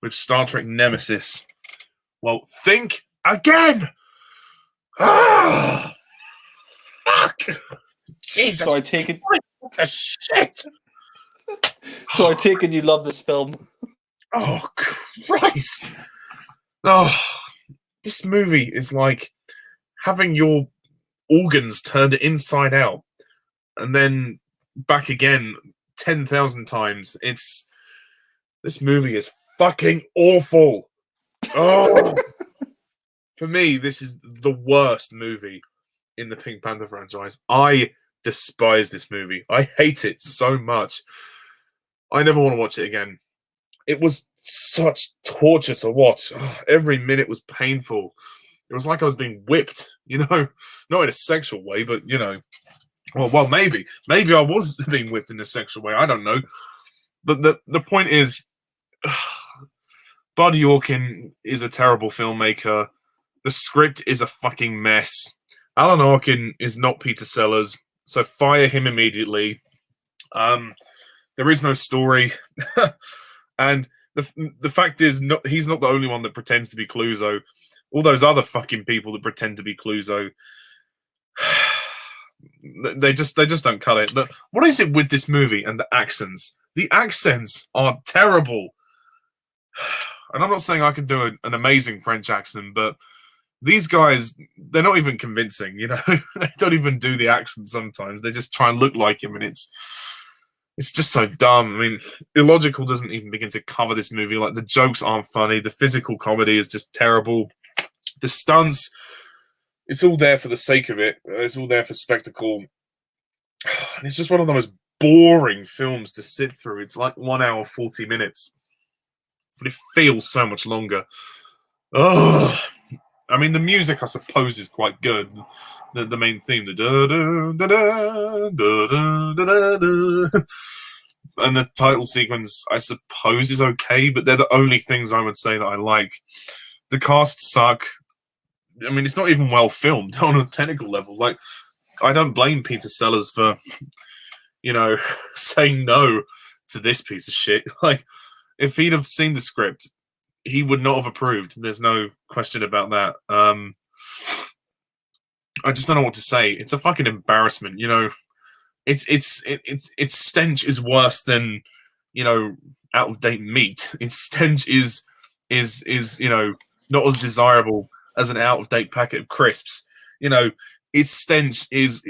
with Star Trek Nemesis, well, think again. Ah, fuck. Jesus.
So I take it.
What the shit?
So I take it you love this film.
Oh Christ! Oh, this movie is like having your organs turned inside out and then back again 10,000 times. This movie is fucking awful. Oh, for me, this is the worst movie in the Pink Panther franchise. I despise this movie. I hate it so much. I never want to watch it again. It was such torture to watch. Every minute was painful. It was like I was being whipped, not in a sexual way, but well, maybe I was being whipped in a sexual way. I don't know, but the point is, Bud Yorkin is a terrible filmmaker. The script is a fucking mess. Alan Arkin is not Peter Sellers, so fire him immediately. There is no story, and the fact is, he's not the only one that pretends to be Clouseau. All those other fucking people that pretend to be Clouseau, they just don't cut it. What is it with this movie and the accents? The accents are terrible. And I'm not saying I can do an amazing French accent, but these guys, they're not even convincing, They don't even do the accent sometimes. They just try and look like him, and it's just so dumb. I mean, Illogical doesn't even begin to cover this movie. Like, the jokes aren't funny. The physical comedy is just terrible. The stunts, it's all there for the sake of it. It's all there for spectacle. And it's just one of the most boring films to sit through. It's like 1 hour, 40 minutes. But it feels so much longer. Ugh. I mean, the music, I suppose, is quite good. The main theme, the da-da-da-da-da-da-da-da-da. And the title sequence, I suppose, is okay, but they're the only things I would say that I like. The cast suck. I mean, it's not even well filmed on a technical level. Like, I don't blame Peter Sellers for, saying no to this piece of shit. Like, if he'd have seen the script, he would not have approved. There's no question about that. I just don't know what to say. It's a fucking embarrassment. Its stench is worse than out of date meat. Its stench is not as desirable as an out of date packet of crisps. Its stench is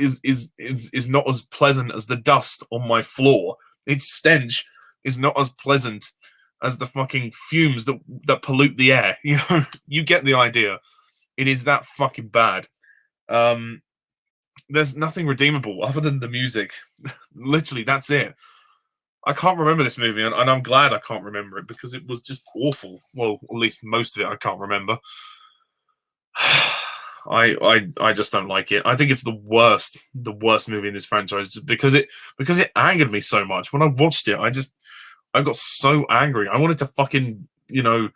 not as pleasant as the dust on my floor. Its stench is not as pleasant as the fucking fumes that pollute the air. You get the idea. It is that fucking bad. There's nothing redeemable other than the music. Literally, that's it. I can't remember this movie, and I'm glad I can't remember it because it was just awful. Well, at least most of it I can't remember. I just don't like it. I think it's the worst movie in this franchise because it angered me so much. When I watched it, I got so angry. I wanted to fucking, I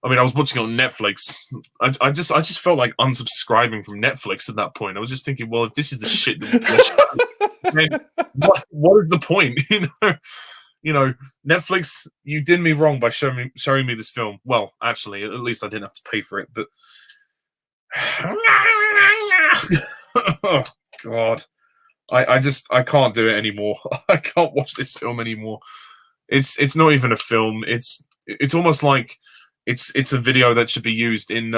mean, I was watching it on Netflix. I just felt like unsubscribing from Netflix at that point. I was just thinking, well, if this is the shit, then what is the point? Netflix, you did me wrong by showing me this film. Well, actually, at least I didn't have to pay for it. But oh God, I can't do it anymore. I can't watch this film anymore. It's not even a film. It's almost like it's a video that should be used in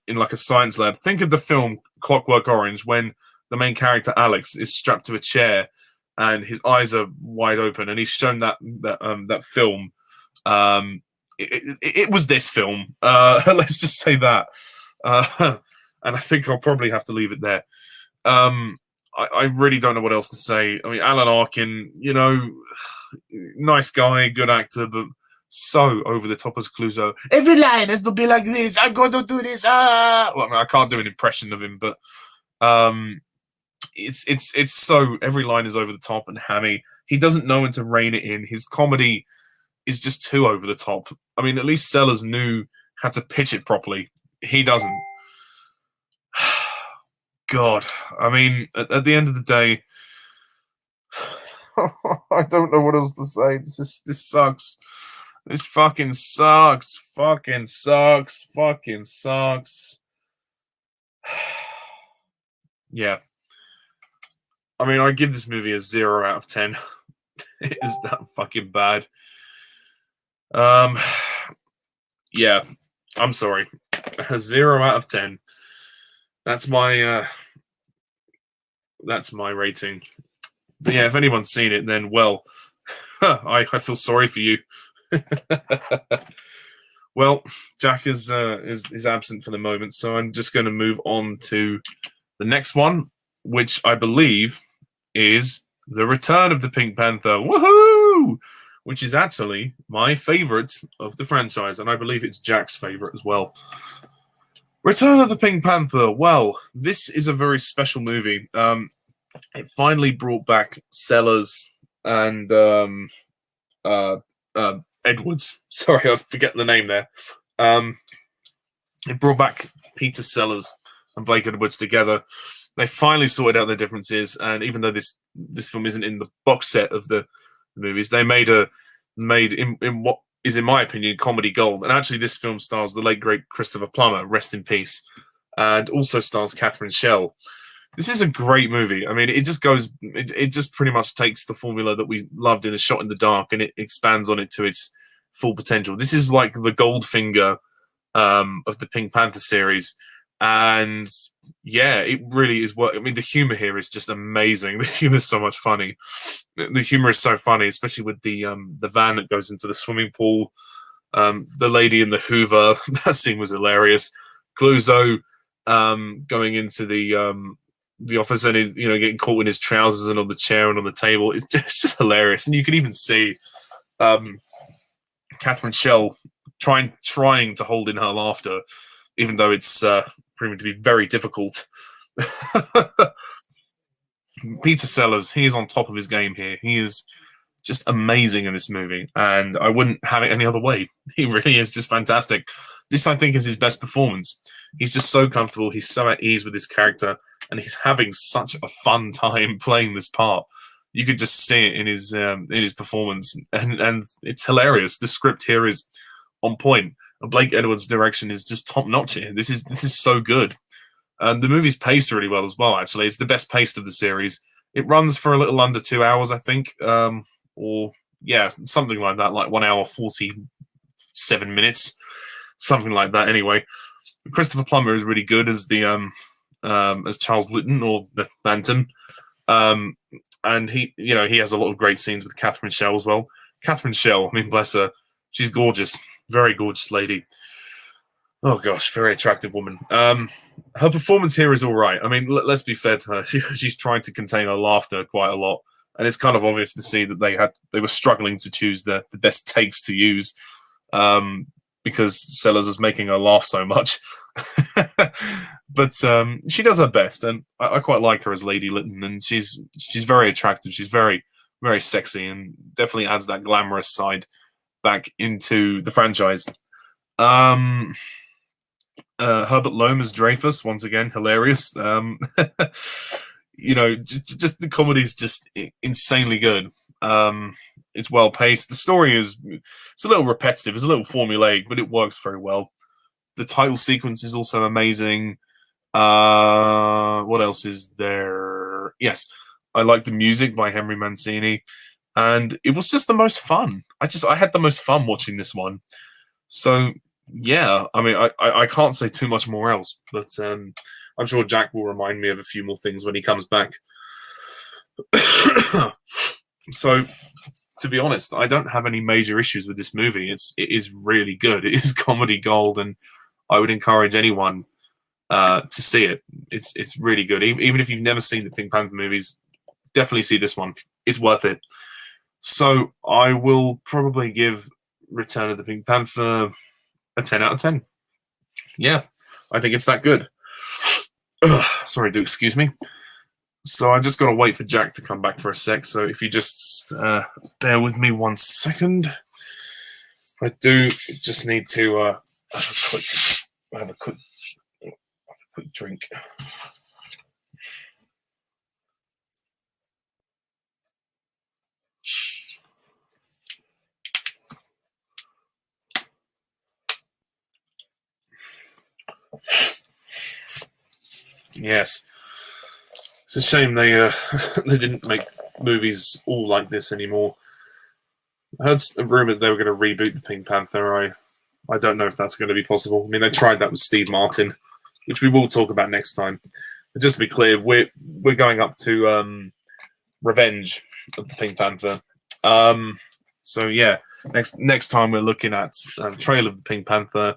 like a science lab. Think of the film Clockwork Orange when the main character Alex is strapped to a chair and his eyes are wide open, and he's shown that film. It was this film. Let's just say that. And I think I'll probably have to leave it there. I really don't know what else to say. I mean, Alan Arkin, nice guy, good actor, but so over the top as Clouseau. Every line has to be like this. I'm going to do this. Well, I mean, I can't do an impression of him, but it's so every line is over the top and hammy. He doesn't know when to rein it in. His comedy is just too over the top. I mean, at least Sellers knew how to pitch it properly. He doesn't. God, I mean, at the end of the day, I don't know what else to say. This sucks. This fucking sucks. Fucking sucks. Fucking sucks. Yeah. I mean, I give this movie a 0 out of 10. It is that fucking bad. Yeah. I'm sorry. A 0 out of 10. That's my rating. But yeah, if anyone's seen it, then well, I feel sorry for you. Well, Jack is absent for the moment, so I'm just going to move on to the next one, which I believe is The Return of the Pink Panther. Woohoo! Which is actually my favorite of the franchise, and I believe it's Jack's favorite as well. Return of the Pink Panther. Well, this is a very special movie. It finally brought back Sellers and Edwards. Sorry, I forget the name there. It brought back Peter Sellers and Blake Edwards together. They finally sorted out their differences, and even though this film isn't in the box set of the movies, they made in what is, in my opinion, comedy gold. And actually, this film stars the late great Christopher Plummer, rest in peace, and also stars Catherine Schell. This is a great movie. I mean, it just pretty much takes the formula that we loved in A Shot in the Dark, and it expands on it to its full potential. This is like the Goldfinger of the Pink Panther series, and yeah, it really is. I mean, the humor here is just amazing. The humor is so much funny. The humor is so funny, especially with the van that goes into the swimming pool. The lady in the Hoover, that scene was hilarious. Clouseau going into the office and he's getting caught in his trousers and on the chair and on the table. It's just hilarious, and you can even see Catherine Schell trying to hold in her laughter, even though it's proving to be very difficult. Peter Sellers, he is on top of his game here. He is just amazing in this movie, and I wouldn't have it any other way. He really is just fantastic. This, I think, is his best performance. He's just so comfortable. He's so at ease with his character, and he's having such a fun time playing this part. You could just see it in his performance, and it's hilarious. The script here is on point, and Blake Edwards' direction is just top notch here. This is so good. The movie's paced really well as well. Actually, it's the best paced of the series. It runs for a little under 2 hours, I think, or yeah, something like that, like 1 hour 47 minutes, something like that. Anyway, Christopher Plummer is really good as the as Charles Luton, or the Phantom, and he has a lot of great scenes with Catherine Schell as well. Catherine Schell, I mean, bless her, she's gorgeous, very gorgeous lady. Oh gosh, very attractive woman. Her performance here is all right. I mean, let's be fair to her. She's trying to contain her laughter quite a lot, and it's kind of obvious to see that they were struggling to choose the best takes to use, because Sellers was making her laugh so much. But she does her best, and I quite like her as Lady Lytton, and she's very attractive. She's very, very sexy, and definitely adds that glamorous side back into the franchise. Herbert Loam as Dreyfus, once again, hilarious. Just the comedy is just insanely good. It's well paced. The story it's a little repetitive, it's a little formulaic, but it works very well. The title sequence is also amazing. What else is there? Yes, I like the music by Henry Mancini, and it was just the most fun. I had the most fun watching this one. So yeah, I mean, I can't say too much more else, but I'm sure Jack will remind me of a few more things when he comes back. So, to be honest, I don't have any major issues with this movie. It is really good. It is comedy gold, and I would encourage anyone to see it. It's really good. Even if you've never seen the Pink Panther movies, definitely see this one. It's worth it. So I will probably give Return of the Pink Panther a 10 out of 10. Yeah, I think it's that good. Sorry, do excuse me. So I just got to wait for Jack to come back for a sec. So if you just bear with me 1 second. I do just need to have a quick drink. Yes, it's a shame they they didn't make movies all like this anymore. I heard a rumor they were going to reboot the Pink Panther. I don't know if that's going to be possible. I mean, they tried that with Steve Martin, which we will talk about next time. But just to be clear, we're going up to Revenge of the Pink Panther. So yeah, next time we're looking at Trail of the Pink Panther,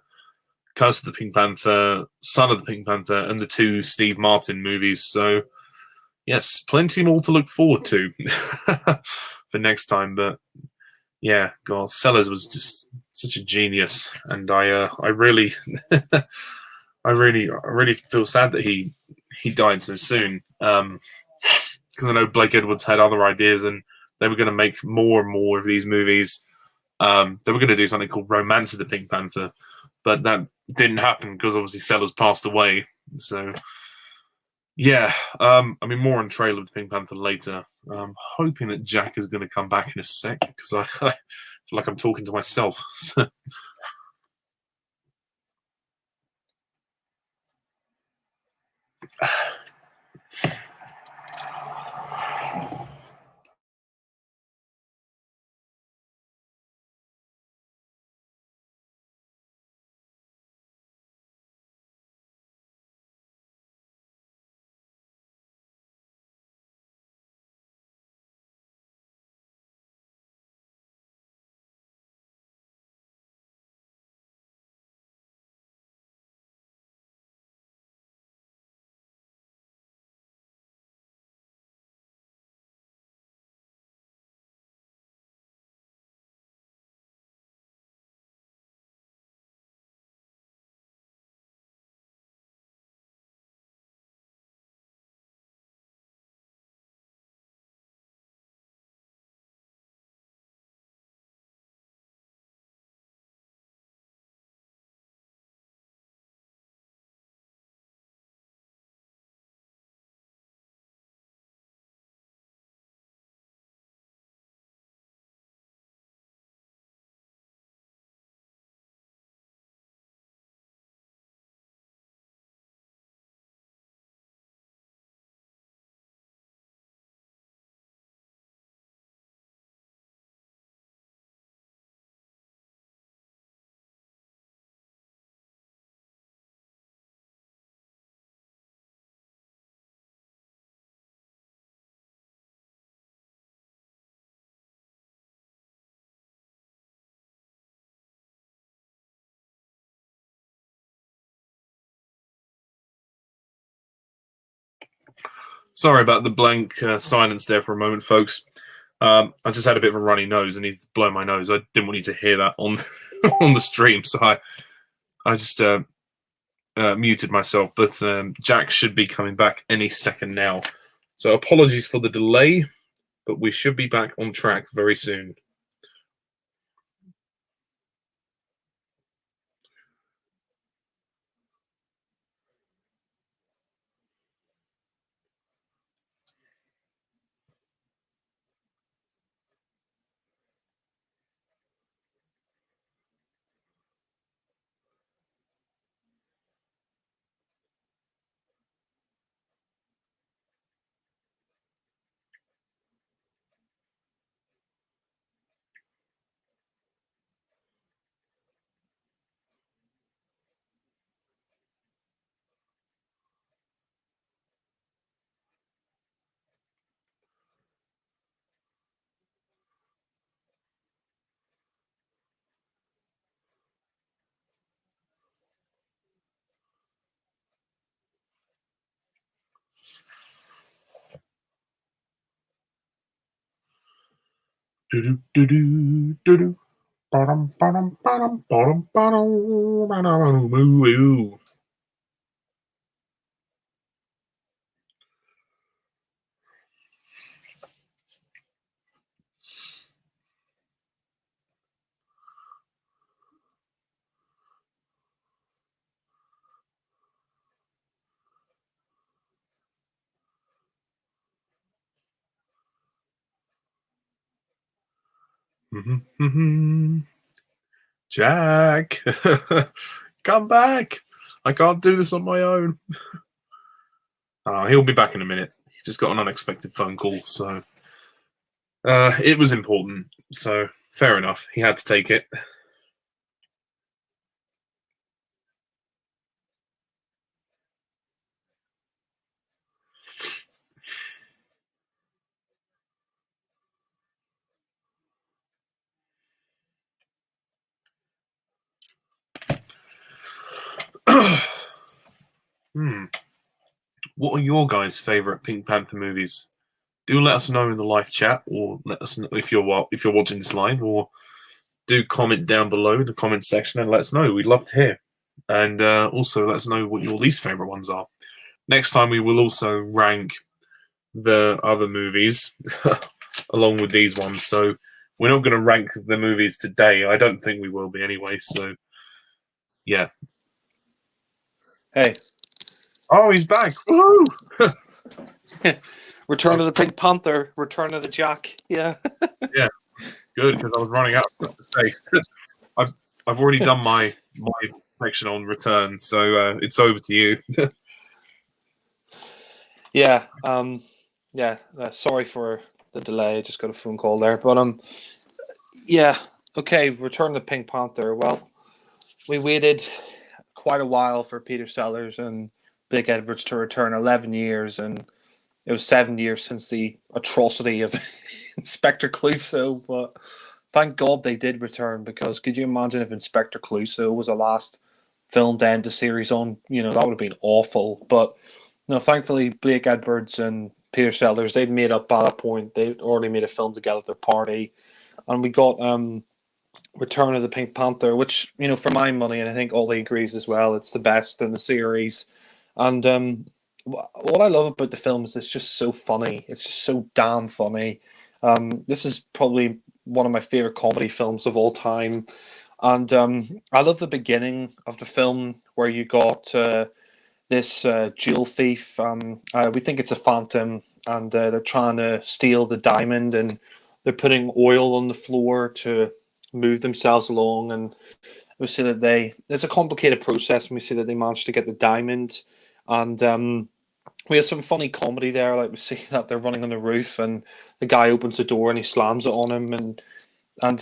Curse of the Pink Panther, Son of the Pink Panther, and the two Steve Martin movies. So yes, plenty more to look forward to for next time. But yeah, God, Sellers was just such a genius, and I really, I really feel sad that he died so soon. Because I know Blake Edwards had other ideas, and they were going to make more and more of these movies. They were going to do something called Romance of the Pink Panther, but that didn't happen because obviously Sellers passed away. So yeah, I mean, more on Trail of the Pink Panther later. I'm hoping that Jack is going to come back in a sec because I feel like I'm talking to myself. Sorry about the blank silence there for a moment, folks. I just had a bit of a runny nose and needed to blow my nose. I didn't want you to hear that on on the stream, so I just muted myself. But Jack should be coming back any second now. So apologies for the delay, but we should be back on track very soon. Jack, come back. I can't do this on my own. He'll be back in a minute. He just got an unexpected phone call, so it was important. So fair enough. He had to take it. What are your guys' favorite Pink Panther movies? Do let us know in the live chat, or let us know if you're watching this live, or do comment down below in the comment section and let us know. We'd love to hear, and also let us know what your least favorite ones are. Next time we will also rank the other movies along with these ones. So we're not going to rank the movies today. I don't think we will be anyway. So yeah.
Hey.
Oh, he's back! Woo!
Return of the Pink Panther. Return of the Jack. Yeah.
Yeah. Good, because I was running out of stuff to say. I've already done my section on return, so it's over to you.
Yeah. Yeah. Sorry for the delay. I just got a phone call there, but yeah. Okay. Return of the Pink Panther. Well, we waited quite a while for Peter Sellers and Blake Edwards to return. 11 years, and it was 7 years since the atrocity of Inspector Clouseau, but thank God they did return, because could you imagine if Inspector Clouseau was the last film to end the series on? That would have been awful. But no, thankfully, Blake Edwards and Peter Sellers, they'd made up by that point. They'd already made a film together at their party. And we got Return of the Pink Panther, which, for my money, and I think Ollie agrees as well, it's the best in the series. And what I love about the film is it's just so funny. It's just so damn funny. This is probably one of my favorite comedy films of all time. And I love the beginning of the film where you got this jewel thief. We think it's a phantom, and they're trying to steal the diamond, and they're putting oil on the floor to move themselves along. And we see that there's a complicated process, and we see that they managed to get the diamond. And we have some funny comedy there. Like, we see that they're running on the roof, and the guy opens the door and he slams it on him, and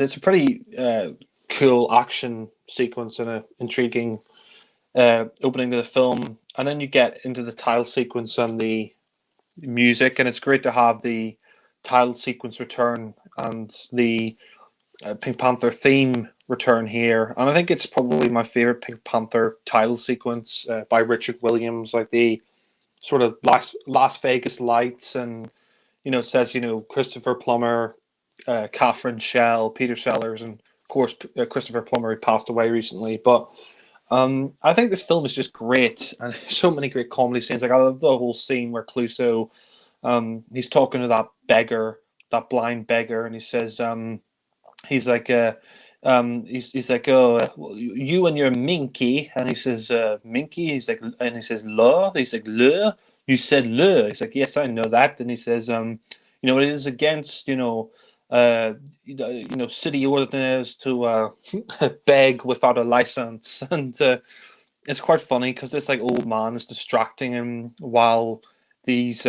it's a pretty cool action sequence and an intriguing opening to the film. And then you get into the title sequence and the music, and it's great to have the title sequence return and the Pink Panther theme return here. And I think it's probably my favorite Pink Panther title sequence by Richard Williams, like the sort of Las Vegas lights, and it says Christopher Plummer, Catherine Shell, Peter Sellers, and of course Christopher Plummer, who passed away recently. But I think this film is just great, and so many great comedy scenes. Like, I love the whole scene where Clouseau, he's talking to that beggar, that blind beggar, and he says, he's like, he's like, oh, you and your minky, and he says, minky. He's like, and he says, le. He's like, le. You said le. He's like, yes, I know that. And he says, it is against, city ordinance to beg without a license. And it's quite funny because this like old man is distracting him while these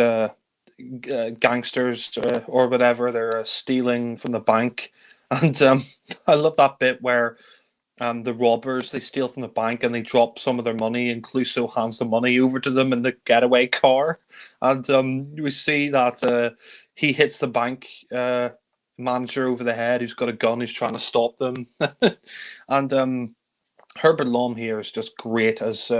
gangsters or whatever, they're stealing from the bank. And I love that bit where the robbers, they steal from the bank and they drop some of their money, and Clouseau hands the money over to them in the getaway car. And we see that he hits the bank manager over the head, who's got a gun, who's trying to stop them. And Herbert Lom here is just great as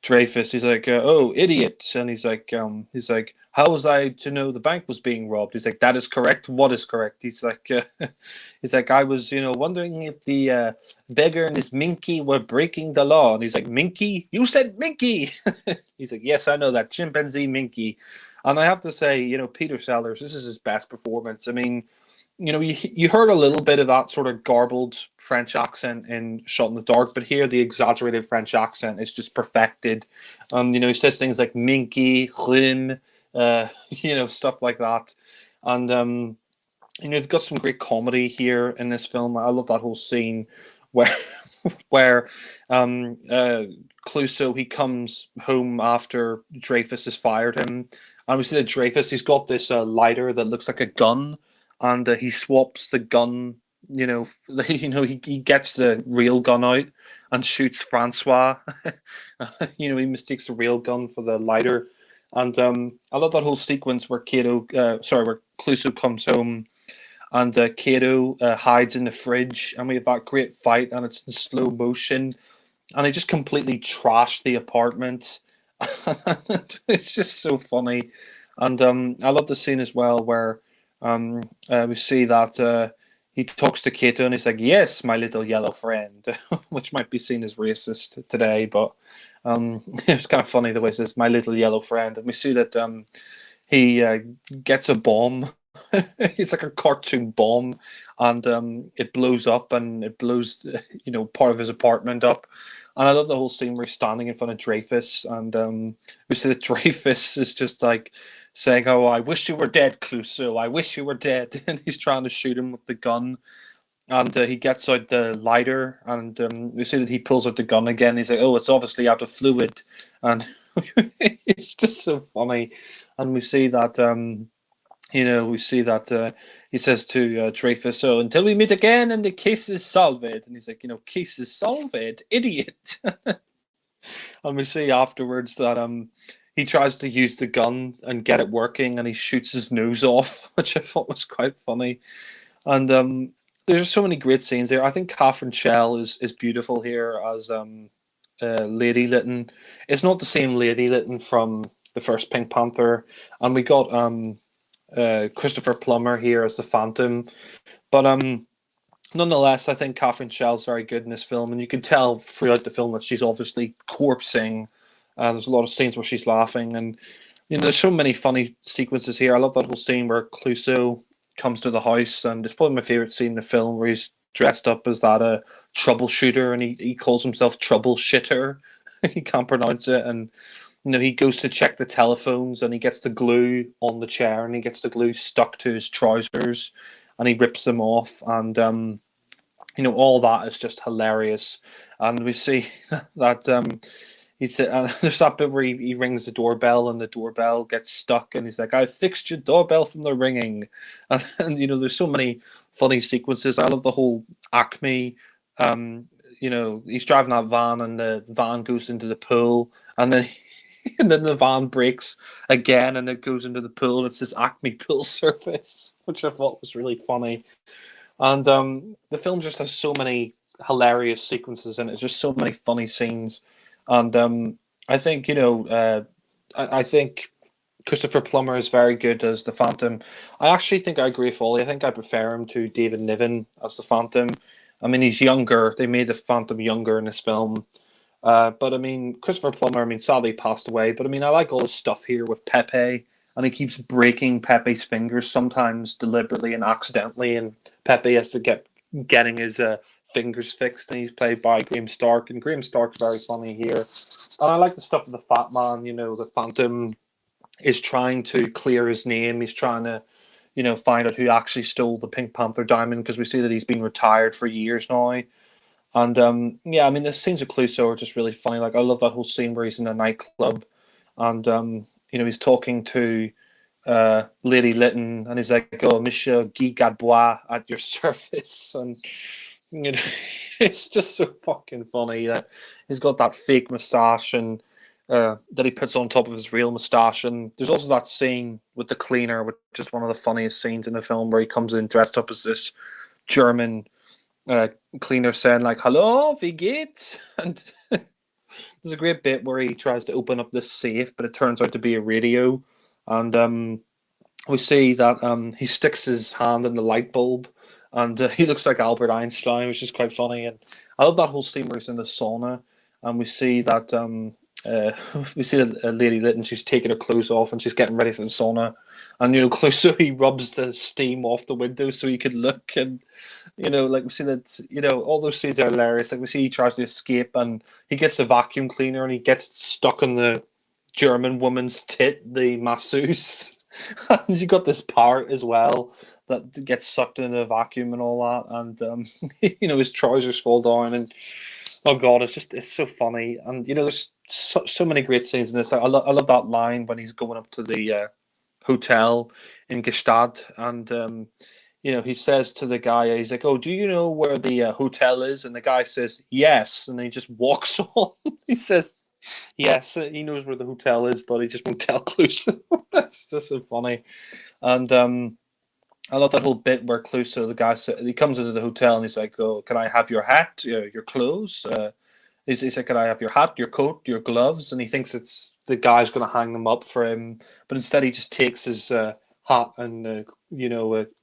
Dreyfus. He's like, "Oh, idiot!" And he's like, "How was I to know the bank was being robbed?" He's like, "That is correct. What is correct?" He's like, "I was, wondering if the beggar and his minky were breaking the law." And he's like, "Minky? You said minky?" He's like, "Yes, I know that, chimpanzee minky." And I have to say, Peter Sellers, this is his best performance. I mean, you heard a little bit of that sort of garbled French accent in Shot in the Dark, but here the exaggerated French accent is just perfected. He says things like minky, rim, stuff like that. And you've got some great comedy here in this film. I love that whole scene where where Clouseau, he comes home after Dreyfus has fired him, and we see that Dreyfus, he's got this lighter that looks like a gun, and he swaps the gun. He gets the real gun out and shoots Francois. He mistakes the real gun for the lighter, and I love that whole sequence where where Clouseau comes home, and Kato hides in the fridge, and we have that great fight, and it's in slow motion, and they just completely trash the apartment. It's just so funny, and I love the scene as well where we see that he talks to Kato, and he's like, "Yes, my little yellow friend," which might be seen as racist today, but it's kind of funny the way he says, "My little yellow friend," and we see that he gets a bomb. It's like a cartoon bomb, and it blows up, and it blows part of his apartment up. And I love the whole scene where he's standing in front of Dreyfus, and we see that Dreyfus is just like saying, "Oh, I wish you were dead, Clouseau. I wish you were dead." And he's trying to shoot him with the gun, and he gets out the lighter, and we see that he pulls out the gun again. He's like, "Oh, it's obviously out of fluid," and it's just so funny. And we see that he says to Dreyfus, "So until we meet again, and the case is solved." And he's like, "Case is solved, idiot." And we see afterwards that he tries to use the gun and get it working, and he shoots his nose off, which I thought was quite funny. And there's just so many great scenes there. I think Catherine Shell is beautiful here as Lady Lytton. It's not the same Lady Lytton from the first Pink Panther, and we got Christopher Plummer here as the Phantom, but nonetheless, I think Catherine Shell's very good in this film, and you can tell throughout the film that she's obviously corpsing. There's a lot of scenes where she's laughing, and there's so many funny sequences here. I love that whole scene where Clouseau comes to the house, and it's probably my favorite scene in the film, where he's dressed up as that troubleshooter, and he calls himself Troubleshitter. He can't pronounce it, and he goes to check the telephones, and he gets the glue on the chair, and he gets the glue stuck to his trousers, and he rips them off, and all that is just hilarious. And we see that there's that bit where he rings the doorbell, and the doorbell gets stuck, and he's like, "I fixed your doorbell from the ringing," and there's so many funny sequences. I love the whole Acme. He's driving that van, and the van goes into the pool, and then and then the van breaks again, and it goes into the pool, and it's this Acme pool surface, which I thought was really funny. And the film just has so many hilarious sequences in it. It's just so many funny scenes, and I think I think Christopher Plummer is very good as the Phantom. I actually think I agree with Foley. I think I prefer him to David Niven as the Phantom. I mean, he's younger. They made the Phantom younger in this film. But I mean, Christopher Plummer, sadly passed away. But I mean, I like all the stuff here with Pepe, and he keeps breaking Pepe's fingers, sometimes deliberately and accidentally, and Pepe has to getting his fingers fixed, and he's played by Graham Stark, and Graham Stark's very funny here. And I like the stuff with the Fat Man. The Phantom is trying to clear his name. He's trying to, find out who actually stole the Pink Panther diamond, because we see that he's been retired for years now. And the scenes of Clouseau are just really funny. Like, I love that whole scene where he's in a nightclub, and he's talking to Lady Lytton, and he's like, "Oh, Monsieur Guy Gadbois at your service," and it's just so fucking funny that he's got that fake mustache, and that he puts on top of his real mustache. And there's also that scene with the cleaner, which is one of the funniest scenes in the film, where he comes in dressed up as this German cleaner, saying like, "Hello, wie geht's?" And there's a great bit where he tries to open up this safe, but it turns out to be a radio, and we see that he sticks his hand in the light bulb, and he looks like Albert Einstein, which is quite funny. And I love that whole scene where he's in the sauna, and we see that Lady Lytton, she's taking her clothes off, and she's getting ready for the sauna, and Clouseau, he rubs the steam off the window so he could look, and like we see that all those scenes are hilarious. Like, we see he tries to escape, and he gets the vacuum cleaner, and he gets stuck in the German woman's tit, the masseuse. And you got this part as well that gets sucked into the vacuum and all that, and his trousers fall down, and Oh god, it's so funny, and there's so many great scenes in this. I love that line when he's going up to the hotel in Gestad, and he says to the guy, he's like, "Oh, do you know where the hotel is?" And the guy says, "Yes," and he just walks on. He says, "Yes," he knows where the hotel is, but he just won't tell Clouseau. That's just so funny, and I love that whole bit where Clouseau, the guy, he comes into the hotel and he's like, "Oh, can I have your hat, your clothes?" He's like, "Can I have your hat, your coat, your gloves?" And he thinks it's the guy's going to hang them up for him, but instead he just takes his hat and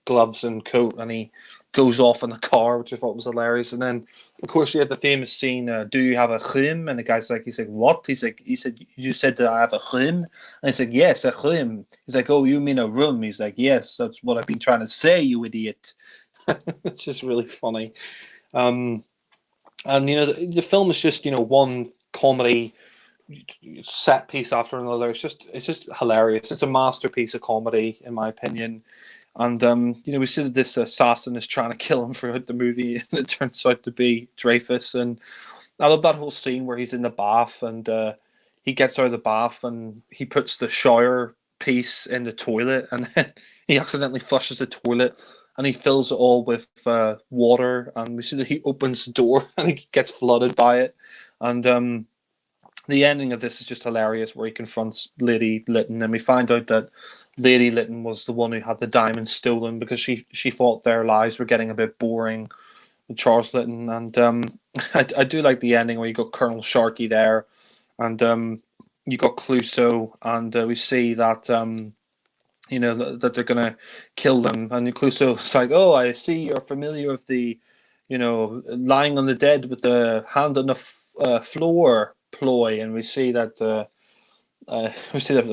gloves and coat, and he goes off in the car, which I thought was hilarious. And then, of course, you have the famous scene, "Do you have a khim?" And the guy's like, he's like, "What?" He said, "You said that I have a khim?" And he's like, "Yes, a khim." He's like, "Oh, you mean a room?" He's like, "Yes, that's what I've been trying to say, you idiot." It's just really funny. Um, and the film is just one comedy set piece after another. It's just hilarious. It's a masterpiece of comedy, in my opinion. And we see that this assassin is trying to kill him throughout the movie, and it turns out to be Dreyfus. And I love that whole scene where he's in the bath, and he gets out of the bath and he puts the shower piece in the toilet, and then he accidentally flushes the toilet, and he fills it all with water. And we see that he opens the door and he gets flooded by it. And the ending of this is just hilarious, where he confronts Lady Lytton, and we find out that Lady Lytton was the one who had the diamonds stolen, because she thought their lives were getting a bit boring with Charles Lytton. And I do like the ending where you got Colonel Sharkey there, and you got Clouseau, and we see that that they're gonna kill them, and Clouseau's like, "Oh, I see you're familiar with the, lying on the dead with the hand on the floor ploy," and we see that the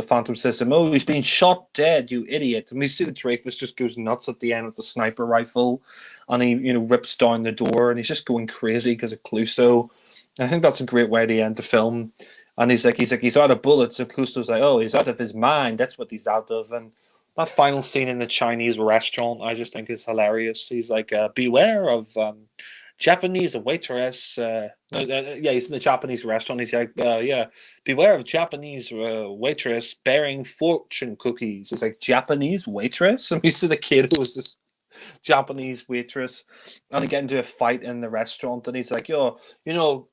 Phantom System. "Oh, he's been shot dead, you idiot!" And we see that Dreyfus just goes nuts at the end with the sniper rifle, and he rips down the door, and he's just going crazy because of Clouseau. I think that's a great way to end the film. And he's out of bullets, and Clouseau's like, "Oh, he's out of his mind. That's what he's out of." And that final scene in the Chinese restaurant, I just think is hilarious. He's like, "Beware of Japanese waitress." Yeah, he's in the Japanese restaurant. He's like, "Yeah, beware of Japanese waitress bearing fortune cookies." It's like, Japanese waitress? And we see the kid who was this Japanese waitress, and they get into a fight in the restaurant, and he's like, "Yo,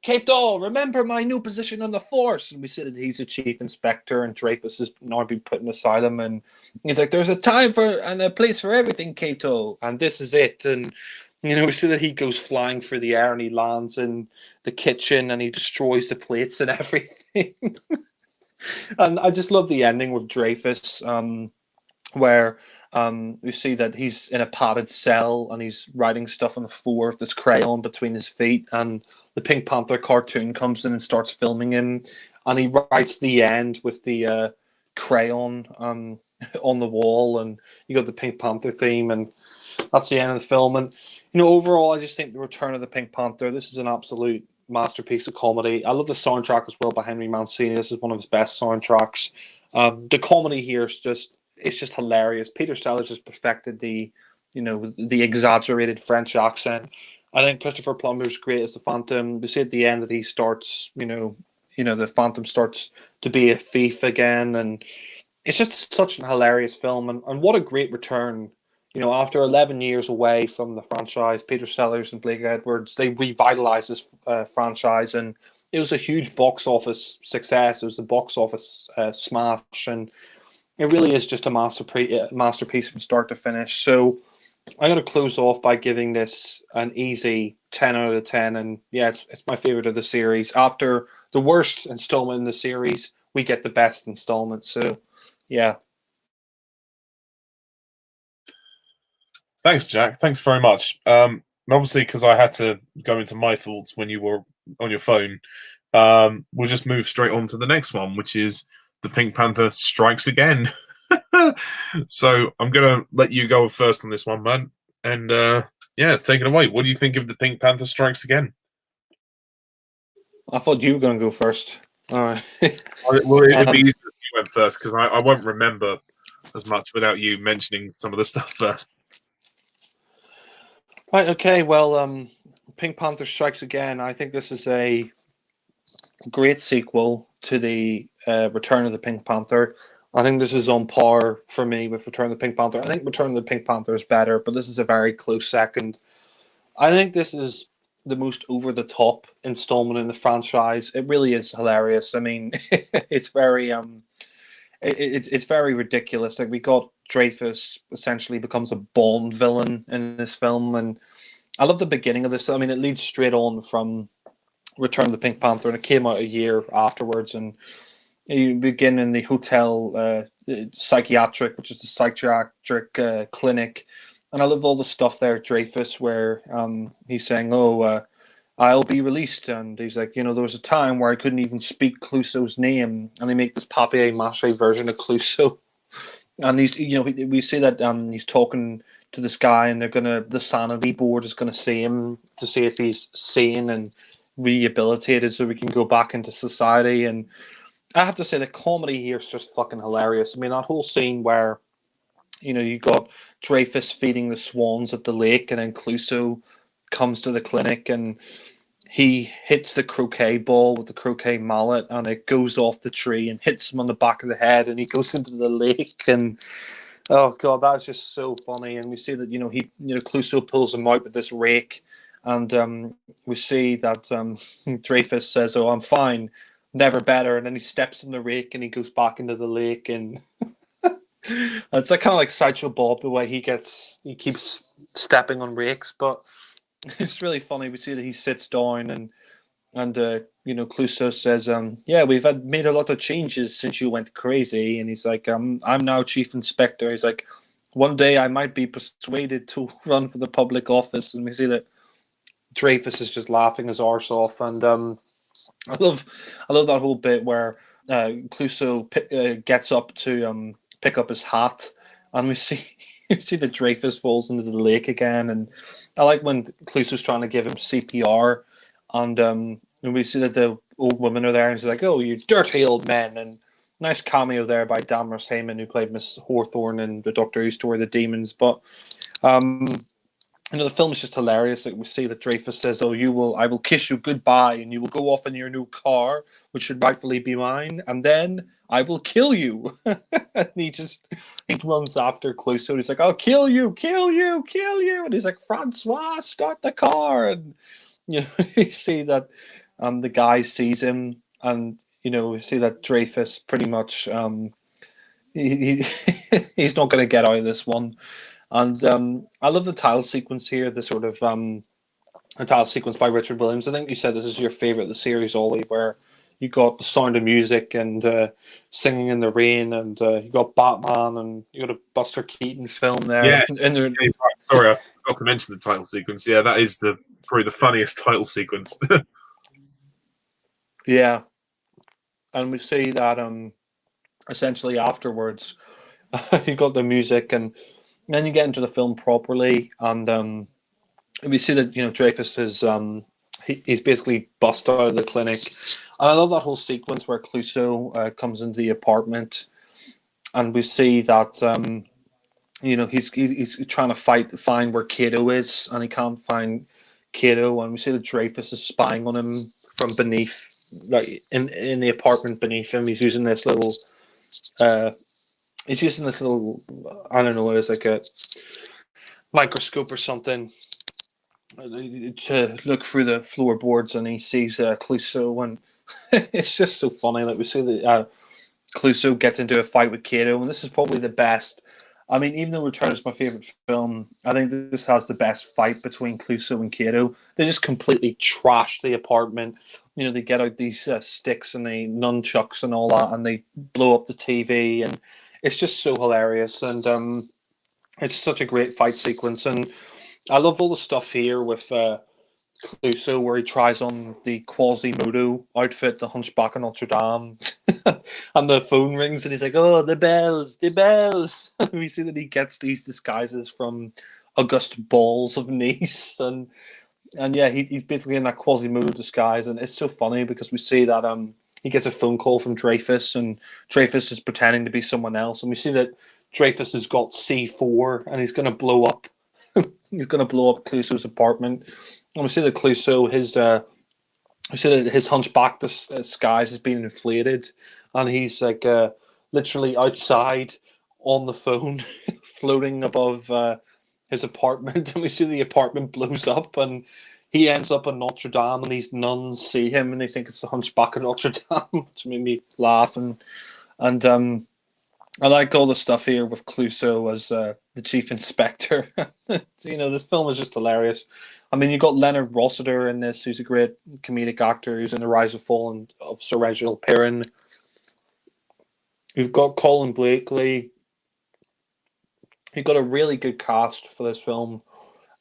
Kato, remember my new position on the force." And we see that he's a chief inspector, and Dreyfus has now been put in asylum, and he's like, "There's a time for and a place for everything, Kato, and this is it." And we see that he goes flying through the air, and he lands in the kitchen, and he destroys the plates and everything. And I just love the ending with Dreyfus, where we see that he's in a padded cell, and he's writing stuff on the floor with this crayon between his feet, and the Pink Panther cartoon comes in and starts filming him, and he writes the end with the crayon on the wall, and you got the Pink Panther theme, and that's the end of the film. And overall, I just think the return of the Pink Panther, this is an absolute masterpiece of comedy. I love the soundtrack as well by Henry Mancini. This is one of his best soundtracks. The comedy here is just hilarious. Peter Sellers just perfected the exaggerated French accent. I think Christopher Plummer's great as the Phantom. We see at the end that he starts, the Phantom starts to be a thief again, and it's just such a hilarious film, and what a great return. After 11 years away from the franchise, Peter Sellers and Blake Edwards, they revitalized this franchise, and it was a huge box office success. It was a box office smash, and it really is just a masterpiece from start to finish. So I'm going to close off by giving this an easy 10 out of 10. And yeah, it's my favorite of the series. After the worst installment in the series, we get the best installment. So yeah.
Thanks, Jack. Thanks very much. And obviously, because I had to go into my thoughts when you were on your phone, we'll just move straight on to the next one, which is the Pink Panther Strikes Again. So I'm gonna let you go first on this one, man. And yeah, take it away. What do you think of the Pink Panther Strikes Again?
I thought you were going to go first. All right.
Well, it would be easier if you went first, because I won't remember as much without you mentioning some of the stuff first.
Right. Okay. Well, Pink Panther Strikes Again. I think this is a great sequel to the Return of the Pink Panther. I think this is on par for me with Return of the Pink Panther. I think Return of the Pink Panther is better, but this is a very close second. I think this is the most over the top installment in the franchise. It really is hilarious. I mean, it's very it's very ridiculous. Like we got Dreyfus essentially becomes a Bond villain in this film, and I love the beginning of this. I mean, it leads straight on from Return of the Pink Panther, and it came out a year afterwards. And you begin in the hotel psychiatric, which is the psychiatric clinic, and I love all the stuff there, Dreyfus, where he's saying, "Oh, I'll be released," and he's like, "You know, there was a time where I couldn't even speak Clouseau's name," and they make this papier-mâché version of Clouseau, and he's, you know, we see that he's talking to this guy, and the sanity board is gonna see him to see if he's sane and rehabilitated, so we can go back into society. And I have to say the comedy here is just fucking hilarious. I mean, that whole scene where, you know, you got Dreyfus feeding the swans at the lake, and then Clouseau comes to the clinic and he hits the croquet ball with the croquet mallet, and it goes off the tree and hits him on the back of the head, and he goes into the lake. And oh god, that's just so funny. And we see that, you know, Clouseau pulls him out with this rake, and we see that Dreyfus says, "Oh, I'm fine, never better," and then he steps on the rake and he goes back into the lake. And it's like kind of like Sideshow Bob, the way he keeps stepping on rakes. But it's really funny. We see that he sits down, and you know, Clouseau says, "Yeah, we've made a lot of changes since you went crazy." And he's like, "I'm now chief inspector." He's like, "One day I might be persuaded to run for the public office." And we see that Dreyfus is just laughing his arse off. And I love that whole bit where Clouseau gets up to pick up his hat, and we see you see that Dreyfus falls into the lake again. And I like when Clouseau's trying to give him CPR, and we see that the old women are there, and she's like, "Oh, you dirty old men!" And nice cameo there by Dan Heyman, who played Miss Hawthorne in the Doctor Who story, The Demons. But you know, the film is just hilarious. Like we see that Dreyfus says, "Oh, I will kiss you goodbye, and you will go off in your new car, which should rightfully be mine, and then I will kill you." And he runs after Clouseau. He's like, "I'll kill you, kill you, kill you," and he's like, "Francois, start the car." And you know, you see that the guy sees him, and you know, we see that Dreyfus pretty much he's not going to get out of this one. And I love the title sequence here, the sort of a title sequence by Richard Williams. I think you said this is your favorite of the series, Ollie, where you got the Sound of Music and Singing in the Rain, and you got Batman, and you got a Buster Keaton film there.
Yeah,
And
yeah, sorry, I forgot to mention the title sequence. Yeah, that is probably the funniest title sequence.
yeah, and we see that essentially afterwards, you got the music, and then you get into the film properly, and we see that, you know, Dreyfus is he's basically bust out of the clinic. And I love that whole sequence where Clouseau comes into the apartment, and we see that you know, he's trying to find where Kato is, and he can't find Kato, and we see that Dreyfus is spying on him from beneath, like in the apartment beneath him. He's using this little I don't know what it is, like a microscope or something, to look through the floorboards, and he sees Clouseau, and it's just so funny. Like we see that Clouseau gets into a fight with Kato, and this is probably the best. I mean, even though Return is my favorite film, I think this has the best fight between Clouseau and Kato. They just completely trash the apartment. You know, they get out these sticks and the nunchucks and all that, and they blow up the TV, and it's just so hilarious. And it's such a great fight sequence, and I love all the stuff here with Clouseau, where he tries on the Quasimodo outfit, the Hunchback of Notre Dame, and the phone rings, and he's like, "Oh, the bells, the bells!" And we see that he gets these disguises from Auguste Balls of Nice, and yeah, he's basically in that Quasimodo disguise, and it's so funny because we see that he gets a phone call from Dreyfus, and Dreyfus is pretending to be someone else, and we see that Dreyfus has got C4, and he's going to blow up. He's going to blow up Clouseau's apartment. And we see that Clouseau, we see that his hunchback disguise has been inflated, and he's like literally outside on the phone, floating above his apartment, and we see the apartment blows up, and he ends up in Notre Dame, and these nuns see him, and they think it's the Hunchback of Notre Dame, which made me laugh, and I like all the stuff here with Clouseau as the chief inspector. This film is just hilarious. I mean, you got Leonard Rossiter in this, who's a great comedic actor, who's in The Rise and Fall of Sir Reginald Perrin. You've got Colin Blakely. You've got a really good cast for this film,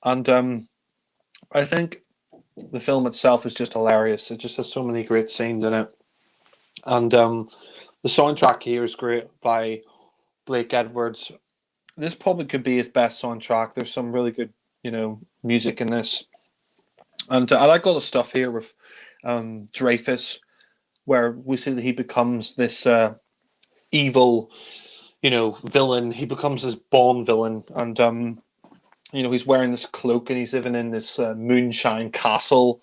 and I think the film itself is just hilarious. It just has so many great scenes in it, and the soundtrack here is great by Blake Edwards. This probably could be his best soundtrack. There's some really good, music in this, and I like all the stuff here with Dreyfus, where we see that he becomes this evil, villain. He becomes this Bond villain, and he's wearing this cloak and he's living in this moonshine castle.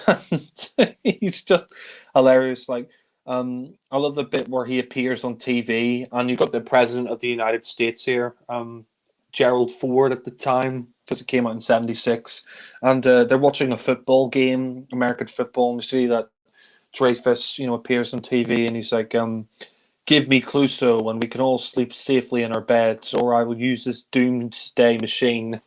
And he's just hilarious. Like, I love the bit where he appears on TV, and you've got the president of the United States here, Gerald Ford at the time, because it came out in '76, and they're watching a football game, American football, and we see that Dreyfus, appears on TV, and he's like, "Give me Clouseau, and we can all sleep safely in our beds, or I will use this doomsday machine."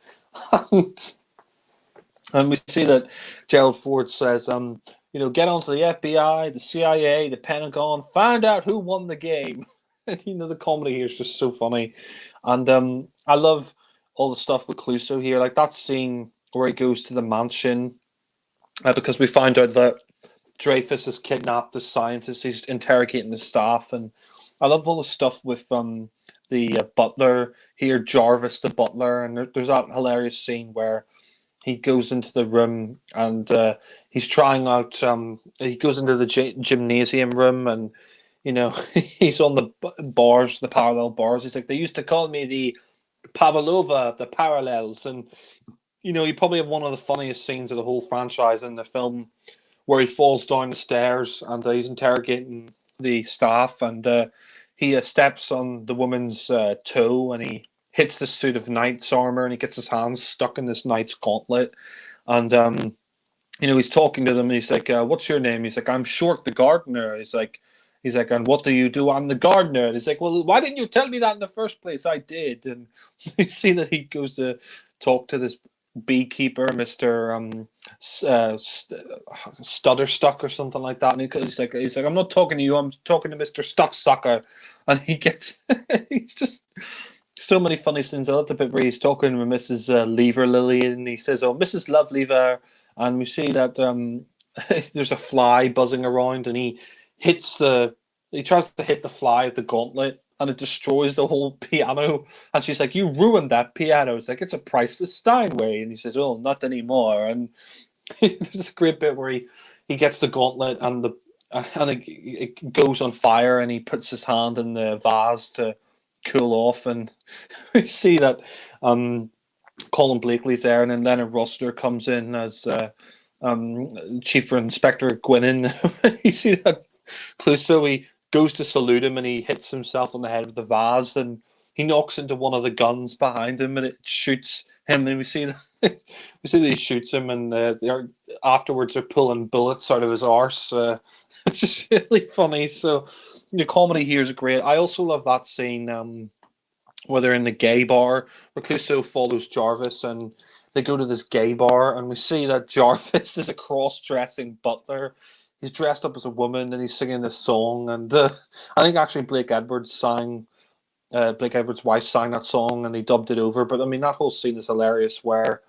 And we see that Gerald Ford says, get onto the FBI, the CIA, the Pentagon, find out who won the game. And, the comedy here is just so funny. And I love all the stuff with Clouseau here. Like that scene where he goes to the mansion, because we find out that Dreyfus has kidnapped the scientist. He's interrogating the staff. And I love all the stuff with the butler here, Jarvis the butler. And there's that hilarious scene where he goes into the room and he's trying out. He goes into the gymnasium room, and he's on the bars, the parallel bars. He's like, they used to call me the Pavlova, the parallels, and you probably have one of the funniest scenes of the whole franchise in the film, where he falls down the stairs and he's interrogating the staff, and he steps on the woman's toe, and he hits the suit of knight's armor, and he gets his hands stuck in this knight's gauntlet. And he's talking to them, and he's like, "What's your name?" He's like, "I'm Short the gardener." He's like, "And what do you do?" "I'm the gardener." And he's like, "Well, why didn't you tell me that in the first place?" "I did." And you see that he goes to talk to this beekeeper, Mr. Stutterstuck or something like that, and he's like, "I'm not talking to you. I'm talking to Mr. Stuffsucker," and he gets, he's just so many funny things. I love the bit where he's talking with Mrs. Lever Lily, and he says, "Oh, Mrs. Love Lever," and we see that there's a fly buzzing around, and he tries to hit the fly of the gauntlet, and it destroys the whole piano. And she's like, "You ruined that piano." It's like, "It's a priceless Steinway." And he says, "Oh, not anymore." And there's a great bit where he gets the gauntlet, and it goes on fire, and he puts his hand in the vase to cool off, and we see that Colin Blakely's there, and then Leonard Rossiter comes in as Chief Inspector Gwynnon. You see that Clouseau, he goes to salute him, and he hits himself on the head with the vase, and he knocks into one of the guns behind him, and it shoots him, and we see that he shoots him, and afterwards they're pulling bullets out of his arse. It's just really funny. So the comedy here is great. I also love that scene where they're in the gay bar, where Clouseau follows Jarvis, and they go to this gay bar, and we see that Jarvis is a cross-dressing butler. He's dressed up as a woman, and he's singing this song. And I think actually Blake Edwards' wife sang that song, and he dubbed it over. But I mean, that whole scene is hilarious, where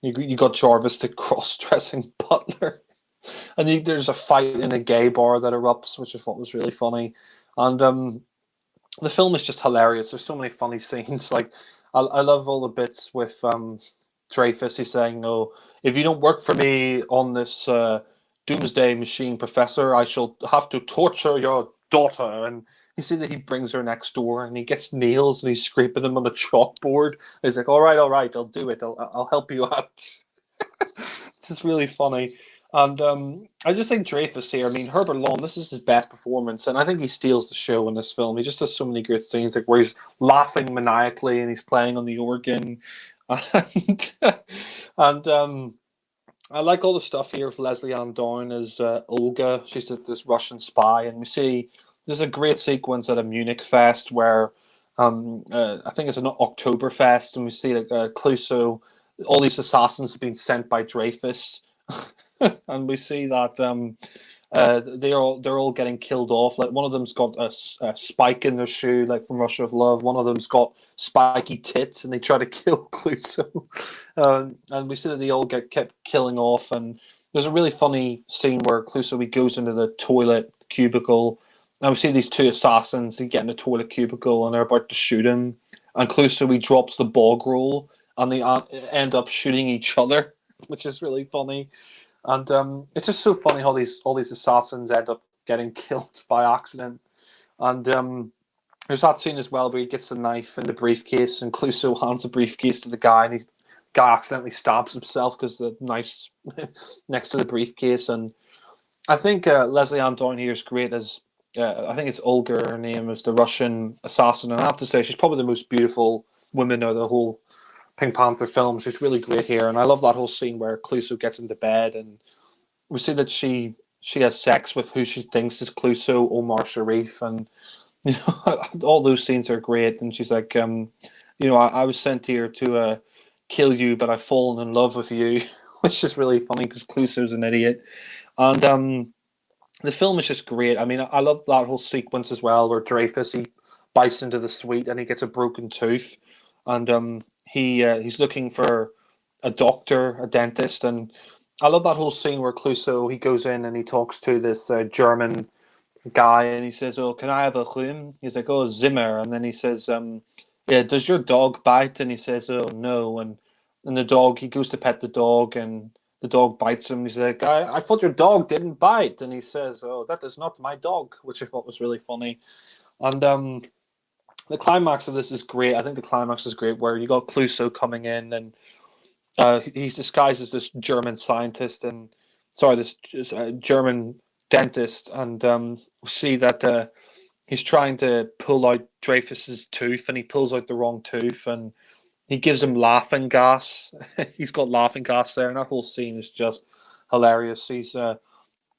you got Jarvis the cross-dressing butler, and there's a fight in a gay bar that erupts, which I thought was really funny. And the film is just hilarious. There's so many funny scenes. Like, I love all the bits with Dreyfus. He's saying, "No, if you don't work for me on this doomsday machine, Professor, I shall have to torture your daughter." And you see that he brings her next door, and he gets nails, and he's scraping them on a chalkboard. He's like, all right, I'll do it. I'll help you out." just really funny. And I just think Dreyfus here. I mean, Herbert Lom. This is his best performance, and I think he steals the show in this film. He just does so many great scenes, like where he's laughing maniacally and he's playing on the organ, and and I like all the stuff here with Leslie Ann Down as Olga. She's this Russian spy, and we see there's a great sequence at a Munich fest where I think it's an Oktoberfest, and we see like Clouseau, all these assassins have been sent by Dreyfus, and we see that they're all getting killed off. Like one of them's got a spike in their shoe, like from Russia of Love. One of them's got spiky tits, and they try to kill Clouseau. And we see that they all get kept killing off. And there's a really funny scene where Clouseau he goes into the toilet cubicle. And we see these two assassins. They get in the toilet cubicle and they're about to shoot him. And Clouseau he drops the bog roll, and they end up shooting each other, which is really funny. And it's just so funny how all these assassins end up getting killed by accident. And there's that scene as well where he gets the knife in the briefcase, and Clouseau hands the briefcase to the guy, and the guy accidentally stabs himself because the knife's next to the briefcase. And I think Leslie Ann Down here is great as I think it's Olga, her name is, the Russian assassin, and I have to say she's probably the most beautiful woman of the whole Pink Panther film. She's really great here, and I love that whole scene where Clouseau gets into bed, and we see that she has sex with who she thinks is Clouseau, Omar Sharif, and you know all those scenes are great. And she's like, I was sent here to kill you, but I've fallen in love with you, which is really funny because Clouseau's an idiot, and the film is just great. I mean, I love that whole sequence as well where Dreyfus he bites into the sweet and he gets a broken tooth, and he's looking for a doctor, a dentist, and I love that whole scene where Clouseau he goes in and he talks to this German guy and he says, "Oh, can I have a room?" He's like, "Oh, Zimmer," and then he says, "Yeah, does your dog bite?" And he says, "Oh, no," and the dog he goes to pet the dog and the dog bites him. He's like, I thought your dog didn't bite," and he says, "Oh, that is not my dog," which I thought was really funny, and the climax of this is great. I think the climax is great where you got Clouseau coming in and he's disguised as this German scientist and this German dentist, and we see that he's trying to pull out Dreyfus's tooth, and he pulls out the wrong tooth, and he gives him laughing gas. He's got laughing gas there, and that whole scene is just hilarious. He's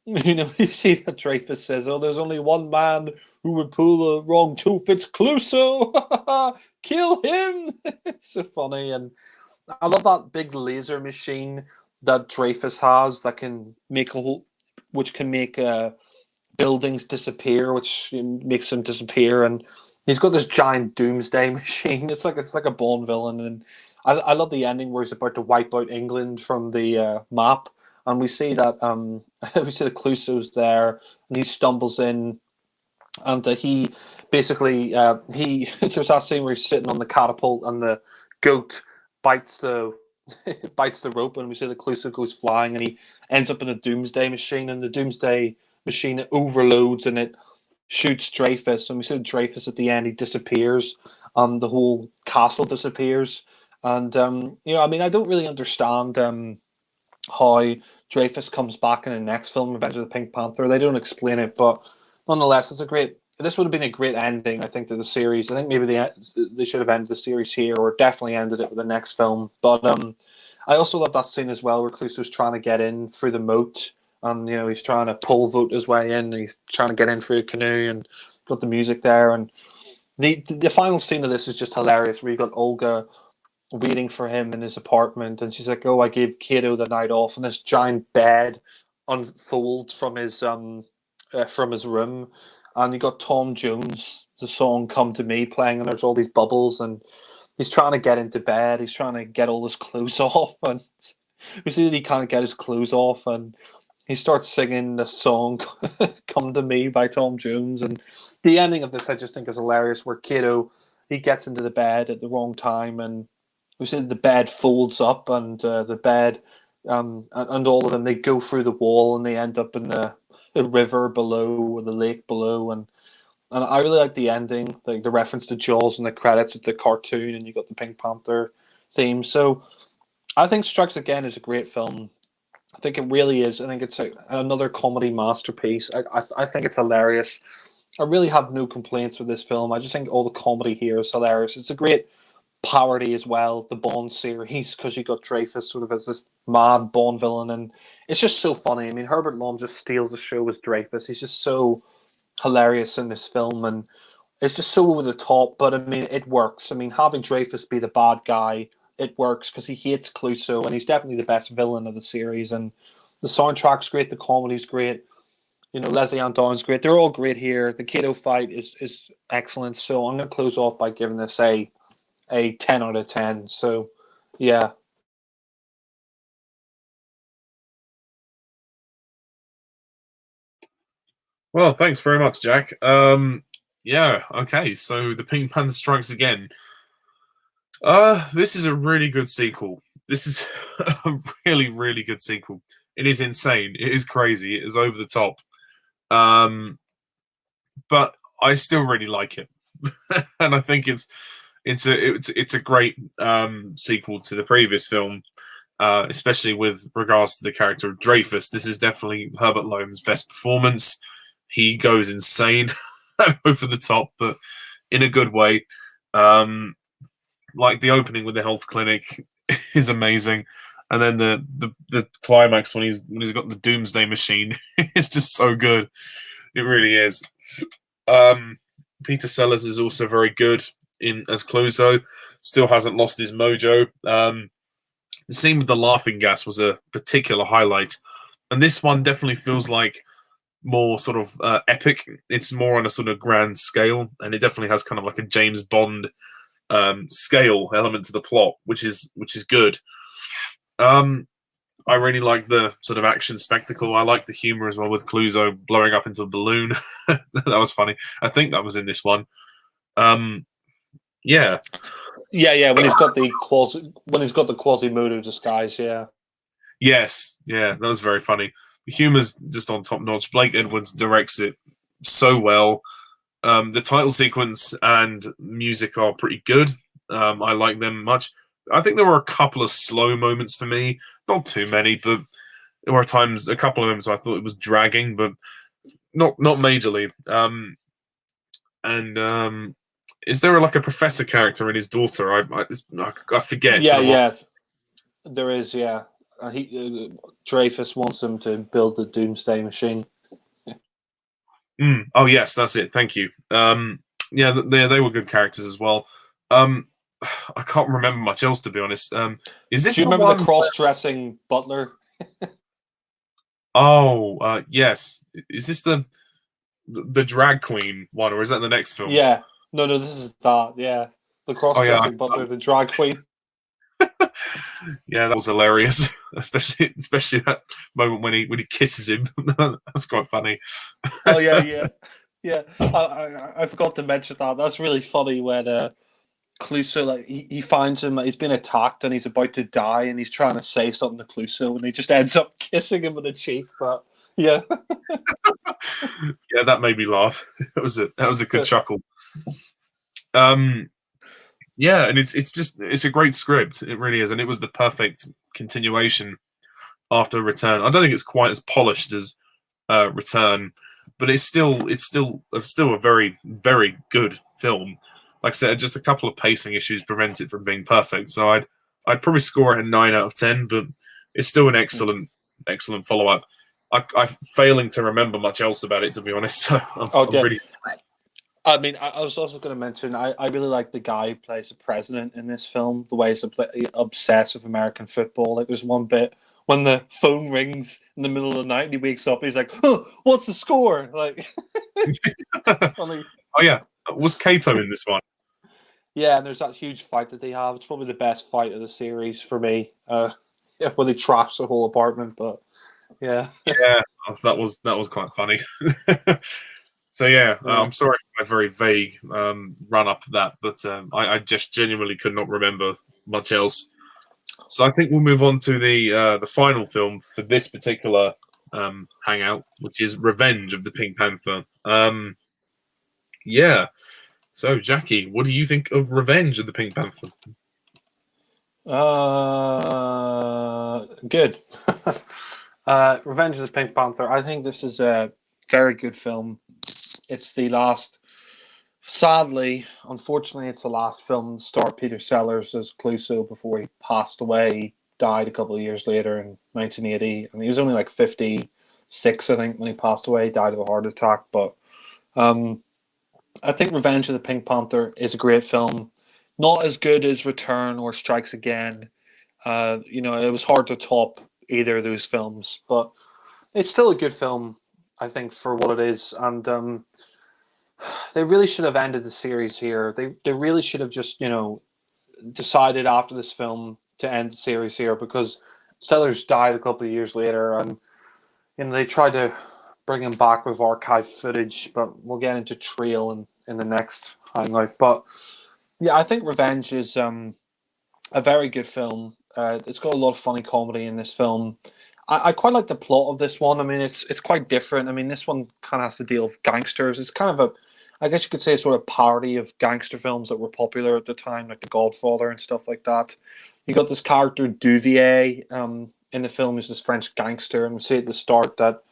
you see that Dreyfus says, "Oh, there's only one man who would pull the wrong tooth. It's Clouseau. Kill him!" It's so funny, and I love that big laser machine that Dreyfus has that can make which can make buildings disappear, which makes them disappear. And he's got this giant doomsday machine. It's like a Bond villain, and I love the ending where he's about to wipe out England from the map, and we see that we see that Clouseau's there, and he stumbles in, and he basically he there's that scene where he's sitting on the catapult, and the goat bites the bites the rope, and we see the Clouseau goes flying, and he ends up in a doomsday machine, and the doomsday machine overloads and it shoots Dreyfus, and we see Dreyfus at the end. He disappears, the whole castle disappears, and I mean, I don't really understand how Dreyfus comes back in the next film, Revenge of the Pink Panther. They don't explain it, but nonetheless, it's a great. This would have been a great ending, I think, to the series. I think maybe they should have ended the series here, or definitely ended it with the next film. But I also love that scene as well, where Clouseau's trying to get in through the moat, and he's trying to pole vote his way in. He's trying to get in through a canoe, and got the music there. And the final scene of this is just hilarious, where you got Olga waiting for him in his apartment, and she's like, "Oh, I gave Kato the night off," and this giant bed unfolds from his room, and you got Tom Jones, the song "Come to Me" playing, and there's all these bubbles, and he's trying to get into bed. He's trying to get all his clothes off, and we see that he can't get his clothes off, and he starts singing the song "Come to Me" by Tom Jones, and the ending of this I just think is hilarious, where Kato he gets into the bed at the wrong time, and we see the bed folds up, and the bed and all of them they go through the wall, and they end up in the river below, or the lake below, and I really like the ending, the reference to Jaws and the credits with the cartoon, and you got the Pink Panther theme. So I think Strikes Again is a great film. I think it really is. I think it's another comedy masterpiece. I think it's hilarious. I really have no complaints with this film. I just think all the comedy here is hilarious. It's a great parody as well, the Bond series, because you got Dreyfus sort of as this mad Bond villain, and it's just so funny. I mean, Herbert Lom just steals the show as Dreyfus. He's just so hilarious in this film, and it's just so over the top. But I mean, it works. I mean, having Dreyfus be the bad guy, it works because he hates Clouseau, and he's definitely the best villain of the series. And the soundtrack's great, the comedy's great. You know, Leslie Ann Down's great. They're all great here. The Kato fight is excellent. So I'm going to close off by giving this a 10 out of 10. So, yeah.
Well, thanks very much, Jack. Yeah, okay. So the Pink Panther strikes again. This is a really good sequel. This is a really, really good sequel. It is insane. It is crazy. It is over the top. But I still really like it, and I think it's a great sequel to the previous film, especially with regards to the character of Dreyfus. This is definitely Herbert Lom's best performance. He goes insane, over the top, but in a good way. Like the opening with the health clinic is amazing, and then the climax when he's got the doomsday machine is just so good. It really is. Peter Sellers is also very good in as Clouseau. Still hasn't lost his mojo. The scene with the laughing gas was a particular highlight, and this one definitely feels like more sort of epic. It's more on a sort of grand scale, and it definitely has kind of like a James Bond scale element to the plot, which is good. I really like the sort of action spectacle. I like the humor as well with Clouseau blowing up into a balloon. That was funny. I think that was in this one. Yeah.
Yeah. When he's got the Quasimodo disguise, yeah.
Yes. Yeah, that was very funny. The humor's just on top notch. Blake Edwards directs it so well. The title sequence and music are pretty good. I like them much. I think there were a couple of slow moments for me. Not too many, but there were times, a couple of moments I thought it was dragging, but not majorly. Is there like a professor character and his daughter? I forget.
Yeah. There is, yeah. Dreyfus wants him to build the Doomsday Machine.
Oh yes, that's it. Thank you. Yeah, they were good characters as well. I can't remember much else, to be honest. Is this?
Do you remember the cross-dressing butler?
Oh, yes. Is this the drag queen one, or is that the next film?
Yeah. No, this is that. Yeah, the cross-dressing butler, the drag queen.
Yeah, that was hilarious, especially that moment when he kisses him. That's quite funny.
Oh yeah. I forgot to mention that. That's really funny when Clouseau, like he finds him, he's been attacked and he's about to die, and he's trying to say something to Clouseau, and he just ends up kissing him on the cheek. But yeah,
yeah, that made me laugh. That was a good chuckle. Yeah, and it's a great script. It really is, and it was the perfect continuation after Return. I don't think it's quite as polished as Return, but it's still a very, very good film. Like I said, just a couple of pacing issues prevent it from being perfect. So I'd probably score it a 9 out of 10, but it's still an excellent follow up. I'm failing to remember much else about it, to be honest. So I'm really.
I mean, I was also going to mention I really like the guy who plays the president in this film. The way he's obsessed with American football. Like there's one bit when the phone rings in the middle of the night and he wakes up. And he's like, "Huh, what's the score?" Like, funny.
Oh yeah, was Kato in this one?
Yeah, and there's that huge fight that they have. It's probably the best fight of the series for me. Where they trash the whole apartment, but yeah,
that was quite funny. So yeah, I'm sorry for my very vague run up to that, but I just genuinely could not remember much else. So I think we'll move on to the final film for this particular hangout, which is Revenge of the Pink Panther. Yeah. So Jackie, what do you think of Revenge of the Pink Panther?
Good. Revenge of the Pink Panther. I think this is a very good film. It's the last. Sadly, unfortunately, it's the last film to star Peter Sellers as Clouseau before he passed away. He died a couple of years later in 1980, and he was only like 56, I think, when he passed away. He died of a heart attack. But um, I think Revenge of the Pink Panther is a great film. Not as good as Return or Strikes Again. It was hard to top either of those films, but it's still a good film, I think, for what it is. And they really should have ended the series here. They really should have just decided after this film to end the series here, because Sellers died a couple of years later, and they tried to bring him back with archive footage, but we'll get into Trail in the next hangout. But yeah, I think Revenge is a very good film. It's got a lot of funny comedy in this film. I quite like the plot of this one. I mean, it's quite different. I mean, this one kind of has to deal with gangsters. It's kind of a, I guess you could say, a sort of parody of gangster films that were popular at the time, like The Godfather and stuff like that. You got this character Duvier in the film, who's this French gangster, and we see at the start that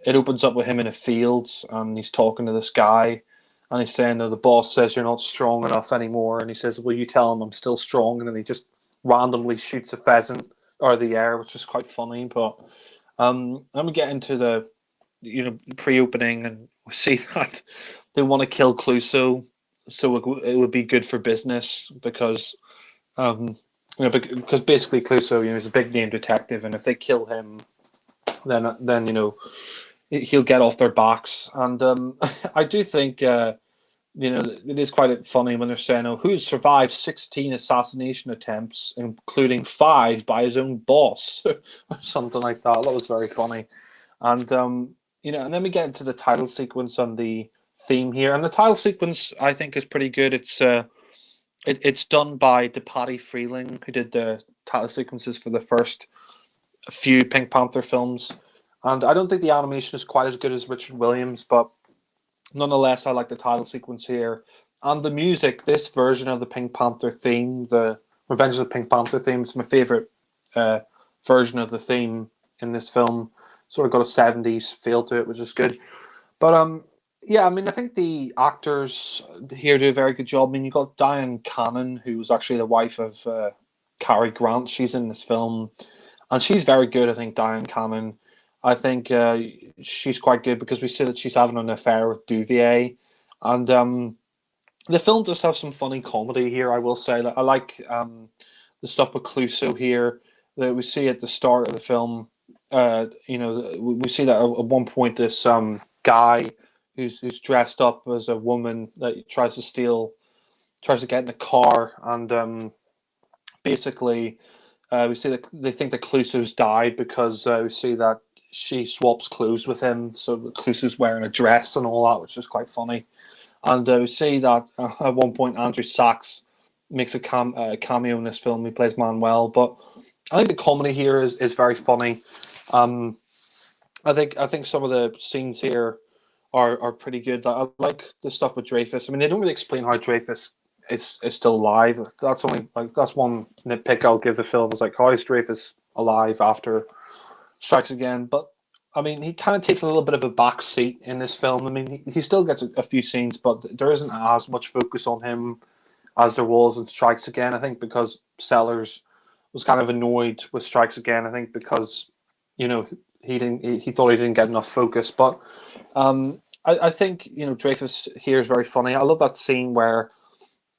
it opens up with him in a field, and he's talking to this guy, and he's saying that the boss says you're not strong enough anymore, and he says, "Will you tell him I'm still strong?" And then he just randomly shoots a pheasant out of the air, which is quite funny. But then we get into the pre-opening, and we see that they want to kill Clouseau, so it would be good for business because because basically Clouseau, is a big name detective, and if they kill him, then he'll get off their backs. And I do think it is quite funny when they're saying, "Oh, who's survived 16 assassination attempts, including 5 by his own boss," or something like that. That was very funny. And and then we get into the title sequence and the theme here, and the title sequence I think is pretty good. It's done by DePatie Freeling, who did the title sequences for the first few Pink Panther films. And I don't think the animation is quite as good as Richard Williams, but nonetheless, I like the title sequence here. And the music, this version of the Pink Panther theme, the Revenge of the Pink Panther theme, is my favorite version of the theme in this film. Sort of got a 70s feel to it, which is good. But yeah, I mean, I think the actors here do a very good job. I mean, you got Diane Cannon, who was actually the wife of Cary Grant. She's in this film, and she's very good. I think Diane Cannon. I think she's quite good because we see that she's having an affair with Duvier, and the film does have some funny comedy here. I will say, I like the stuff with Clouseau here that we see at the start of the film. We see that at one point this guy who's dressed up as a woman that tries to get in the car, and basically we see that they think that Clouseau's died because we see that she swaps clothes with him, so Clouseau's wearing a dress and all that, which is quite funny. And we see that at one point Andrew Sachs makes a cameo in this film. He plays Manuel, but I think the comedy here is very funny. Um, I think some of the scenes here are pretty good. I like the stuff with Dreyfus. I mean, they don't really explain how Dreyfus is still alive. That's one nitpick I'll give the film. Is like, how is Dreyfus alive after Strikes Again? But I mean, he kind of takes a little bit of a back seat in this film. I mean, he still gets a few scenes, but there isn't as much focus on him as there was in Strikes Again. I think because Sellers was kind of annoyed with Strikes Again. I think because he thought he didn't get enough focus. But I think Dreyfus here is very funny. I love that scene where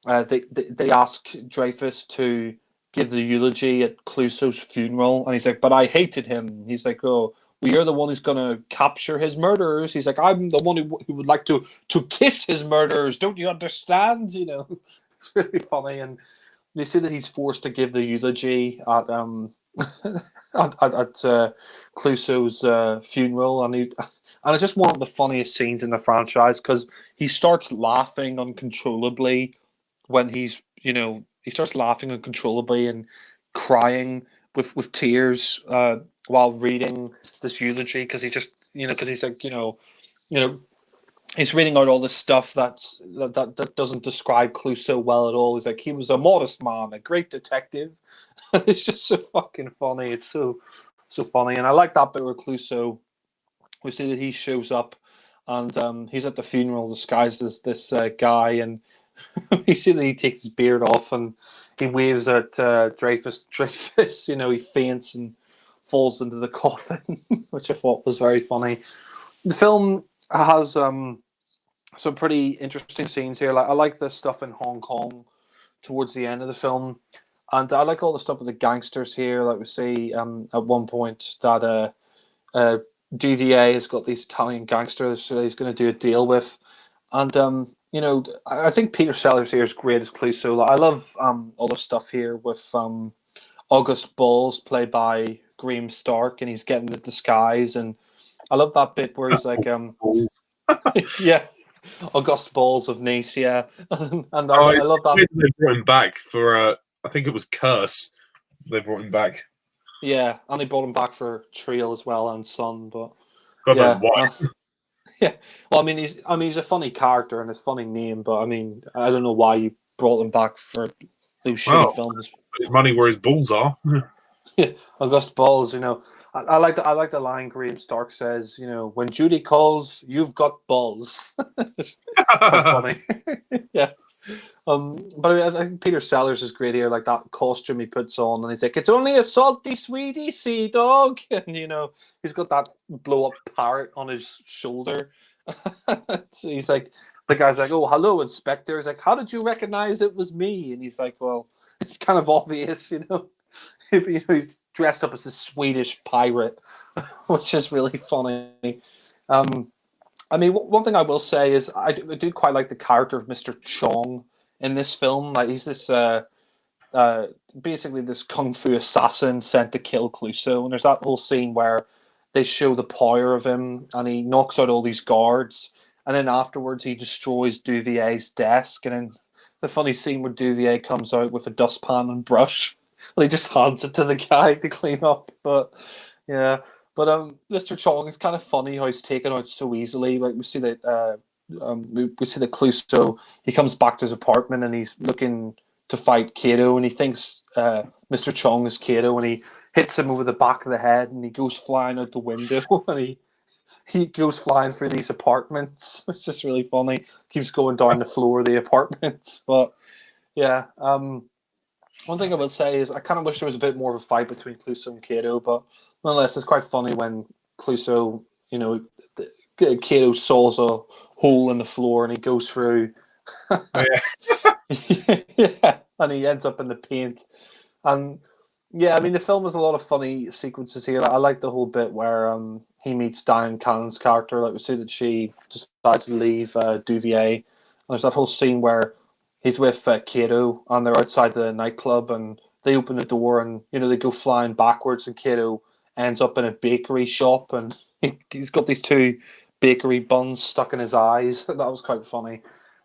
they ask Dreyfus to give the eulogy at Clouseau's funeral, and he's like, "But I hated him." He's like, "Oh, well, you're the one who's going to capture his murderers." He's like, "I'm the one who would like to kiss his murderers. Don't you understand?" It's really funny, and you see that he's forced to give the eulogy at at Clouseau's funeral, and it's just one of the funniest scenes in the franchise because he starts laughing uncontrollably when he starts laughing uncontrollably and crying with tears while reading this eulogy because he just because he's like you know he's reading out all this stuff that doesn't describe Clouseau well at all. He's like, he was a modest man, a great detective. It's just so fucking funny. It's so So funny, and I like that bit where Clouseau, we see that he shows up, and he's at the funeral disguised as this guy, and we see that he takes his beard off and he waves at Dreyfus. Dreyfus, he faints and falls into the coffin, which I thought was very funny. The film has some pretty interesting scenes here. Like I like the stuff in Hong Kong towards the end of the film, and I like all the stuff with the gangsters here. Like we see at one point that DVA has got these Italian gangsters that he's going to do a deal with, and I think Peter Sellers here is great as Clouseau. Like, I love all the stuff here with August Balls played by Graham Stark, and he's getting the disguise, and I love that bit where he's like, yeah, August Balls of Nice, yeah, and I love that.
They brought him back for, I think it was Curse. They brought him back.
Yeah, and they brought him back for Trail as well and Son, but
God knows why.
Yeah, well, I mean, he's a funny character and his funny name, but I mean, I don't know why you brought him back for those shitty films.
His money where his balls are.
Yeah, August Balls. I like the line Graham Stark says. When Judy calls, you've got balls. Funny. Yeah. But I think Peter Sellers is great here. Like that costume he puts on, and he's like, "It's only a salty sweetie, sea dog," and he's got that blow up parrot on his shoulder. So he's like, the guy's like, "Oh, hello, Inspector." He's like, "How did you recognize it was me?" And he's like, "Well, it's kind of obvious, He's dressed up as a Swedish pirate, which is really funny. I mean, one thing I will say is I do quite like the character of Mr. Chong in this film. Like he's this basically this kung fu assassin sent to kill Clouseau, and there's that whole scene where they show the power of him, and he knocks out all these guards, and then afterwards he destroys Duvier's desk, and then the funny scene where Duvier comes out with a dustpan and brush, and he just hands it to the guy to clean up. But yeah. But Mr. Chong is kind of funny how he's taken out so easily. Like we see that we see that Clouseau, he comes back to his apartment and he's looking to fight Kato, and he thinks Mr. Chong is Kato, and he hits him over the back of the head, and he goes flying out the window, and he goes flying through these apartments. It's just really funny. Keeps going down the floor of the apartments. But yeah, one thing I would say is I kind of wish there was a bit more of a fight between Clouseau and Kato, but nonetheless, it's quite funny when Clouseau, Kato saws a hole in the floor and he goes through.
Oh,
yeah. Yeah, and he ends up in the paint. And yeah, I mean, the film has a lot of funny sequences here. I like the whole bit where he meets Diane Cannon's character. Like we see that she decides to leave Duvier. And there's that whole scene where he's with Kato, and they're outside the nightclub, and they open the door, and they go flying backwards, and Kato ends up in a bakery shop, and he's got these two bakery buns stuck in his eyes. That was quite funny.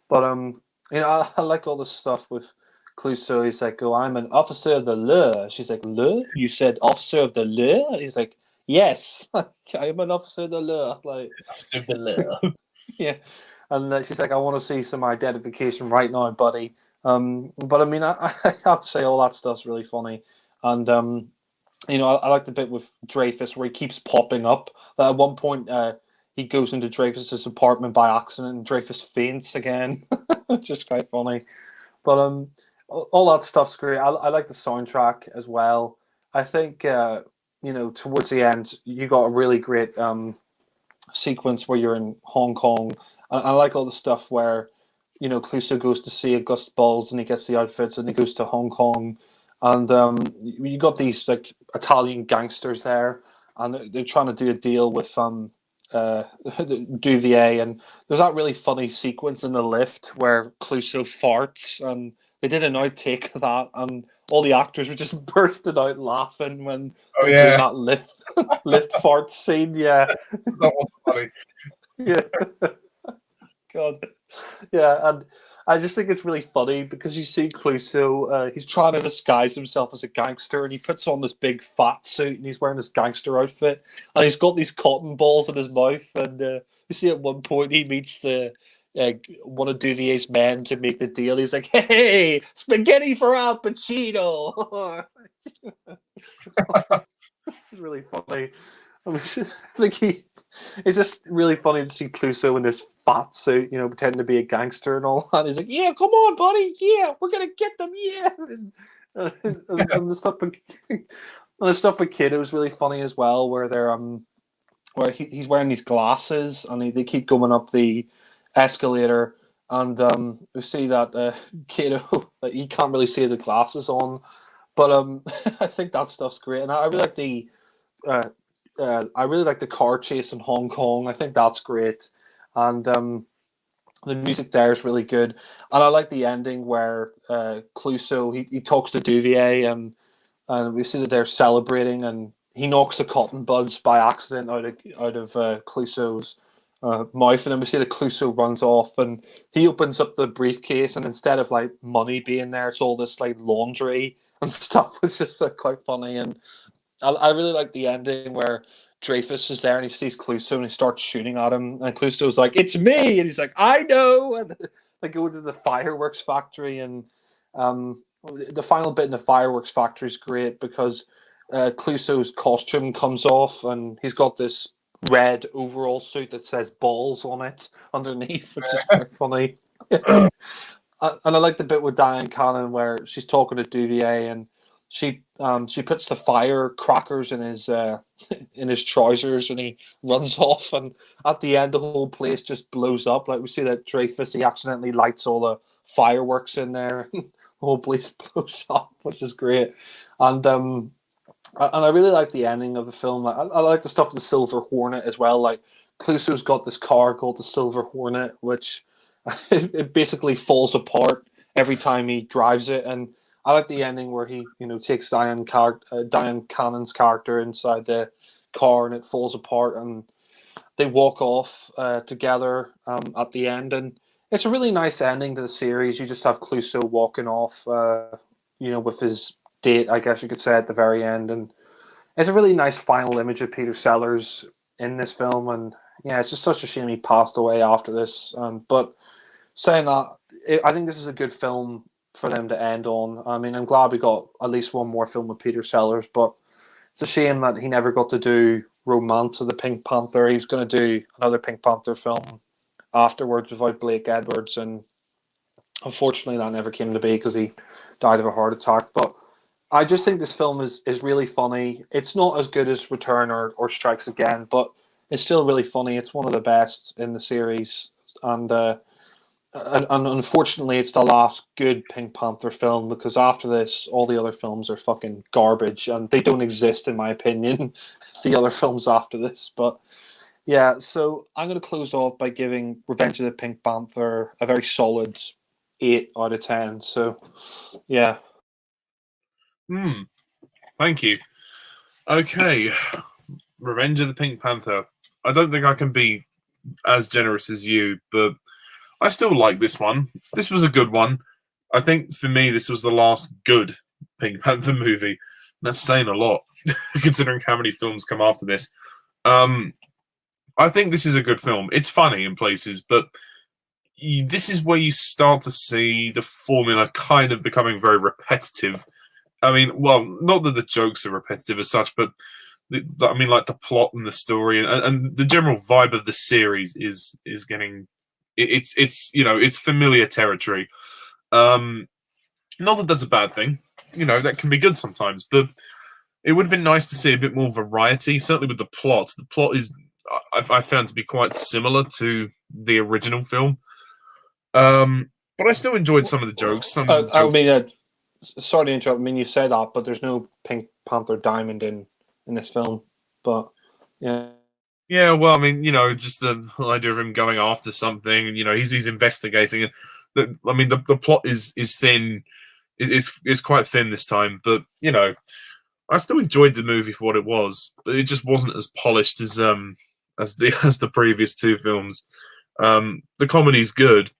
But I like all this stuff with Clouseau. He's like, "Oh, I'm an officer of the law." She's like, "Law? You said officer of the law?" And he's like, "Yes, I'm an officer of the law." Like,
Officer of the law.
Yeah. And she's like, "I want to see some identification right now, buddy." But I mean, I have to say all that stuff's really funny. And, I like the bit with Dreyfus where he keeps popping up. At one point, he goes into Dreyfus's apartment by accident and Dreyfus faints again, which is quite funny. But all that stuff's great. I like the soundtrack as well. I think, towards the end, you got a really great sequence where you're in Hong Kong. I like all the stuff where, Clouseau goes to see August Balls and he gets the outfits and he goes to Hong Kong. And you got these like Italian gangsters there, and they're trying to do a deal with Duvier. And there's that really funny sequence in the lift where Clouseau farts, and they did an outtake of that, and all the actors were just bursting out laughing when they were doing that lift fart scene. Yeah,
that was funny.
Yeah. God. Yeah, and I just think it's really funny because you see Clouseau, he's trying to disguise himself as a gangster, and he puts on this big fat suit and he's wearing this gangster outfit, and he's got these cotton balls in his mouth, and you see at one point he meets the one of Duvier's men to make the deal. He's like, "Hey, spaghetti for Al Pacino." It's really funny. I mean, I think it's just really funny to see Clouseau in this fat suit, pretending to be a gangster and all that. He's like, "Yeah, come on, buddy. Yeah, we're gonna get them. Yeah." And the stuff with Kid, it was really funny as well, where they're where he's wearing these glasses and they keep going up the escalator, and we see that Kato, like, he can't really see the glasses on, but I think that stuff's great, and I really like the car chase in Hong Kong. I think that's great, and the music there is really good, and I like the ending where Clouseau he talks to Duvier, and we see that they're celebrating, and he knocks the cotton buds by accident out of Clouseau's mouth, and then we see that Clouseau runs off, and he opens up the briefcase, and instead of like money being there, it's all this like laundry and stuff. It's just quite funny, and I really like the ending where Dreyfus is there and he sees Clouseau and he starts shooting at him, and Clouseau's like, "It's me," and he's like, "I know," and they go to the fireworks factory, and the final bit in the fireworks factory is great because Clouseau's costume comes off and he's got this red overall suit that says balls on it underneath, which is quite funny. And I like the bit with Diane Cannon where she's talking to Duvier, and she puts the firecrackers in his trousers, and he runs off, and at the end the whole place just blows up. Like, we see that Dreyfus, he accidentally lights all the fireworks in there. The whole place blows up, which is great. And I really like the ending of the film. I like the stuff with the Silver Hornet as well. Like, Clouseau's got this car called the Silver Hornet, which it basically falls apart every time he drives it. And I like the ending where he, takes Diane Cannon's character inside the car, and it falls apart, and they walk off together at the end. And it's a really nice ending to the series. You just have Clouseau walking off, with his date, I guess you could say, at the very end. And it's a really nice final image of Peter Sellers in this film. And yeah, it's just such a shame he passed away after this. But saying that, I think this is a good film for them to end on. I mean, I'm glad we got at least one more film with Peter Sellers, but it's a shame that he never got to do Romance of the Pink Panther. He was going to do another Pink Panther film afterwards without Blake Edwards, and unfortunately that never came to be because he died of a heart attack. But I just think this film is really funny. It's not as good as Return or Strikes Again, but it's still really funny. It's one of the best in the series, and unfortunately, it's the last good Pink Panther film, because after this, all the other films are fucking garbage, and they don't exist, in my opinion, the other films after this. But yeah, so I'm going to close off by giving Revenge of the Pink Panther a very solid 8 out of 10. So, yeah.
Thank you. Okay, Revenge of the Pink Panther. I don't think I can be as generous as you, but I still like this one. This was a good one. I think for me, this was the last good Pink Panther movie. And that's saying a lot, considering how many films come after this. I think this is a good film. It's funny in places, but this is where you start to see the formula kind of becoming very repetitive. I mean, well, not that the jokes are repetitive as such, but like the plot and the story and the general vibe of the series is getting. It's familiar territory. Not that that's a bad thing. That can be good sometimes, but it would have been nice to see a bit more variety. Certainly with the plot. The plot is I found to be quite similar to the original film. But I still enjoyed some of the jokes.
I mean, sorry to interrupt. I mean, you say that, but there's no Pink Panther diamond in this film. But yeah.
Yeah, well, I mean, just the idea of him going after something, and he's investigating it. The plot is thin, is quite thin this time, but I still enjoyed the movie for what it was, but it just wasn't as polished as the previous two films. The comedy's good,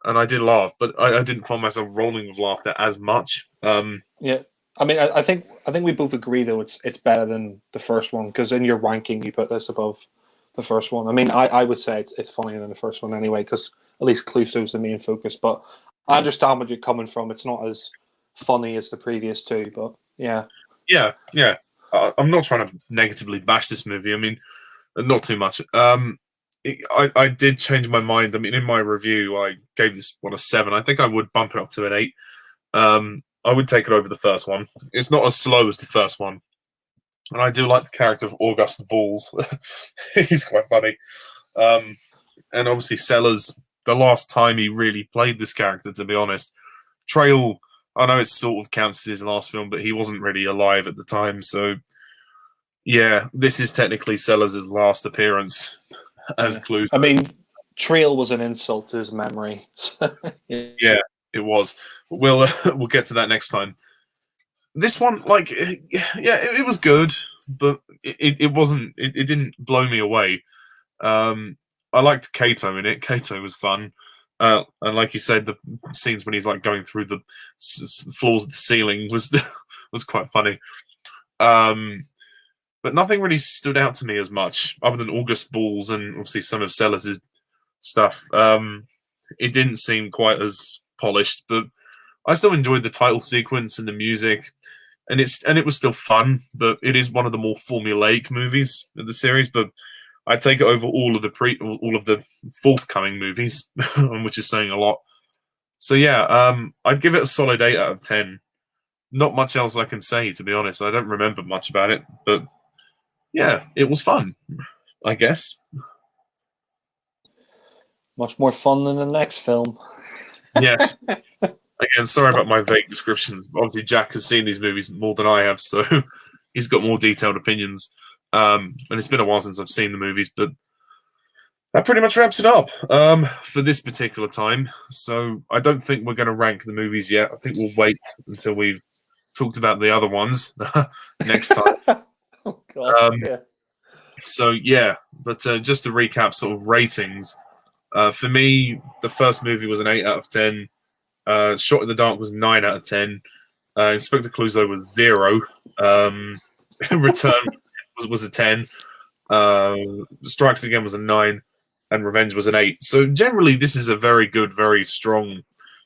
and I did laugh, but I didn't find myself rolling with laughter as much.
Yeah. I mean, I think we both agree though it's better than the first one, because in your ranking you put this above the first one. I mean, I would say it's funnier than the first one anyway, because at least Clouseau's the main focus. But I understand where you're coming from. It's not as funny as the previous two, but yeah.
Yeah. I'm not trying to negatively bash this movie. I mean, not too much. I did change my mind. I mean, in my review, I gave this one a 7. I think I would bump it up to an 8. I would take it over the first one. It's not as slow as the first one, and I do like the character of August Balls. He's quite funny. And obviously Sellers, the last time he really played this character, to be honest. Trail, I know it sort of counts as his last film, but he wasn't really alive at the time, so yeah, this is technically Sellers' last appearance as Clouseau.
I mean, Trail was an insult to his memory.
Yeah, it was. We'll get to that next time. This one, like, yeah, it was good, but it wasn't. It didn't blow me away. I liked Kato in it. Kato was fun, and like you said, the scenes when he's like going through the floors of the ceiling was was quite funny. But nothing really stood out to me as much, other than August Balls and obviously some of Sellers' stuff. It didn't seem quite as polished, but I still enjoyed the title sequence and the music, and it was still fun. But it is one of the more formulaic movies of the series. But I take it over all of the forthcoming movies, which is saying a lot. So yeah, I'd give it a solid 8 out of 10. Not much else I can say, to be honest. I don't remember much about it, but yeah, it was fun, I guess.
Much more fun than the next film.
Yes. Again, sorry about my vague descriptions. Obviously, Jack has seen these movies more than I have, so he's got more detailed opinions. And it's been a while since I've seen the movies, but that pretty much wraps it up for this particular time. So I don't think we're going to rank the movies yet. I think we'll wait until we've talked about the other ones next time.
Oh, God, yeah.
So yeah, but just to recap sort of ratings, for me, the first movie was an 8 out of 10. Shot in the Dark was 9 out of 10. Inspector Clouseau was 0. Return was a 10. Strikes Again was a 9. And Revenge was an 8. So generally, this is a very good, very strong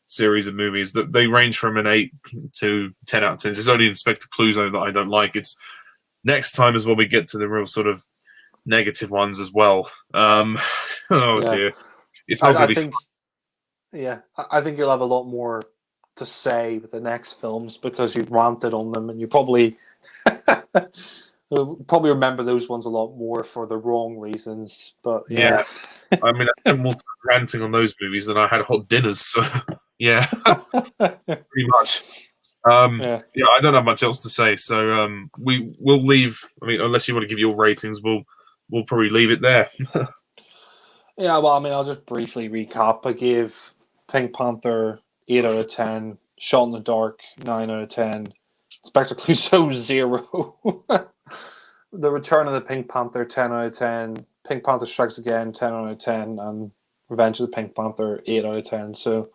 series of movies. That they range from an 8 to 10 out of 10. It's only Inspector Clouseau that I don't like. It's next time is when we get to the real sort of negative ones as well. Dear, it's not going to be fun.
Yeah, I think you'll have a lot more to say with the next films because you've ranted on them, and you probably remember those ones a lot more for the wrong reasons. But yeah.
I mean, I spent more time ranting on those movies than I had hot dinners. So yeah, pretty much. I don't have much else to say. So we'll leave. I mean, unless you want to give your ratings, we'll probably leave it there.
Yeah, well, I mean, I'll just briefly recap. I gave Pink Panther 8 out of 10, Shot in the Dark 9 out of 10, Inspector Clouseau 0, The Return of the Pink Panther 10 out of 10, Pink Panther Strikes Again 10 out of 10, and Revenge of the Pink Panther 8 out of 10. So,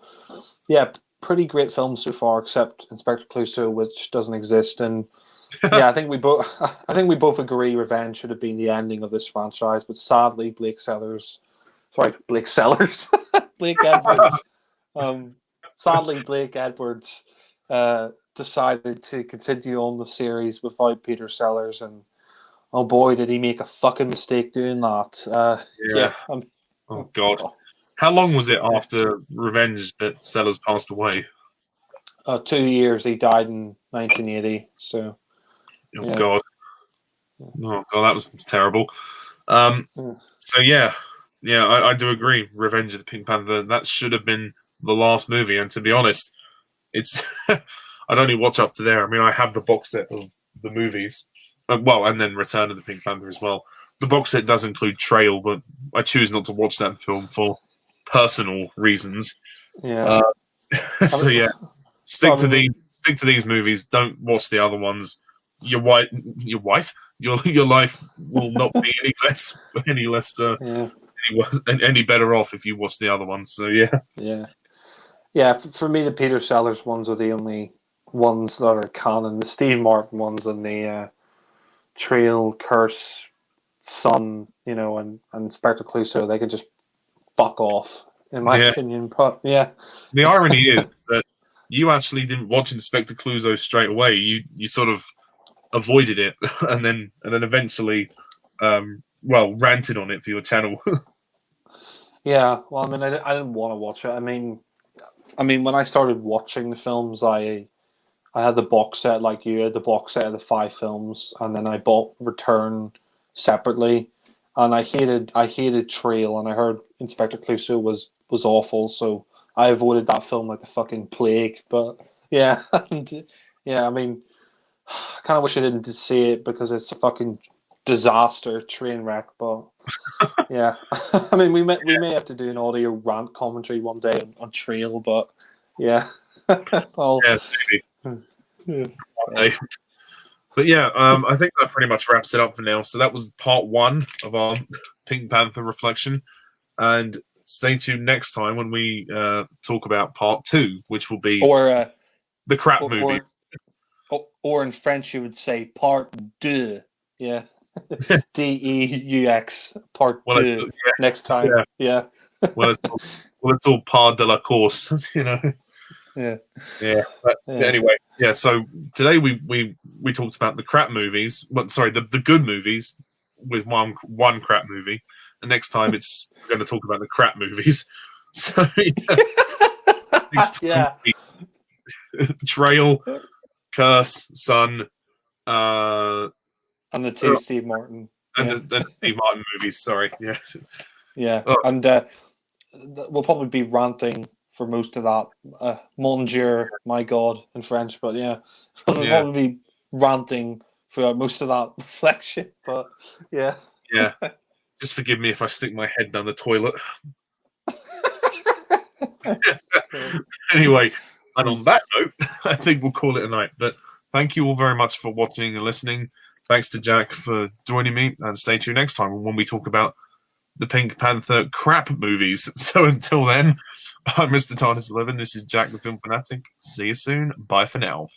yeah, pretty great films so far, except Inspector Clouseau, which doesn't exist. And yeah, I think we both agree Revenge should have been the ending of this franchise, but sadly, Blake Edwards. Sadly, Blake Edwards decided to continue on the series without Peter Sellers, and oh boy, did he make a fucking mistake doing that.
Oh God. How long was it after Revenge that Sellers passed away?
2 years. He died in 1980. So.
God. Oh God, that was terrible. So yeah, I do agree. Revenge of the Pink Panther, that should have been the last movie. And to be honest, it's I'd only watch up to there. I mean, I have the box set of the movies, and then Return of the Pink Panther as well. The box set does include Trail, but I choose not to watch that film for personal reasons.
Yeah.
So yeah, stick to these movies. Don't watch the other ones. Your life will not be any better off if you watch the other ones. So
yeah. For me, the Peter Sellers ones are the only ones that are canon. The Steve Martin ones and the Trail, Curse, Sun, and Inspector Clouseau, they could just fuck off, in my opinion. But yeah,
the irony is that you actually didn't watch Inspector Clouseau straight away. You sort of avoided it, and then eventually, ranted on it for your channel.
Yeah, well, I mean, I didn't want to watch it. I mean, when I started watching the films, I had the box set like you had the box set of the 5 films, and then I bought Return separately, and I hated Trail, and I heard Inspector Clouseau was awful, so I avoided that film like the fucking plague. But yeah, and yeah, I mean, I kind of wish I didn't see it because it's a fucking disaster, train wreck. But yeah, I mean, we may have to do an audio rant commentary one day on Trail, but yeah, well,
Yeah, maybe.
yeah.
One day. But yeah, I think that pretty much wraps it up for now. So that was part 1 of our Pink Panther reflection, and stay tuned next time when we talk about part 2, which will be the crap movies.
Or in French, you would say part deux. Yeah. DEUX, part deux. Next time. Yeah.
Well, it's all part de la course, you know.
Yeah.
Yeah. But anyway, yeah. So today we talked about the crap movies. Well, sorry, the good movies with one crap movie. And next time we're going to talk about the crap movies. So
yeah.
Trail, Curse, Sun,
and the 2 Steve Martin.
And the Steve Martin movies, sorry. Yeah.
Yeah. Oh. And we'll probably be ranting for most of that. Mon Dieu, my God, in French, but yeah. We'll probably be ranting for most of that reflection, but yeah.
Yeah. Just forgive me if I stick my head down the toilet. Anyway, and on that note, I think we'll call it a night. But thank you all very much for watching and listening. Thanks to Jack for joining me, and stay tuned next time when we talk about the Pink Panther crap movies. So until then, I'm Mr. TARDIS11. This is Jack the Film Fanatic. See you soon. Bye for now.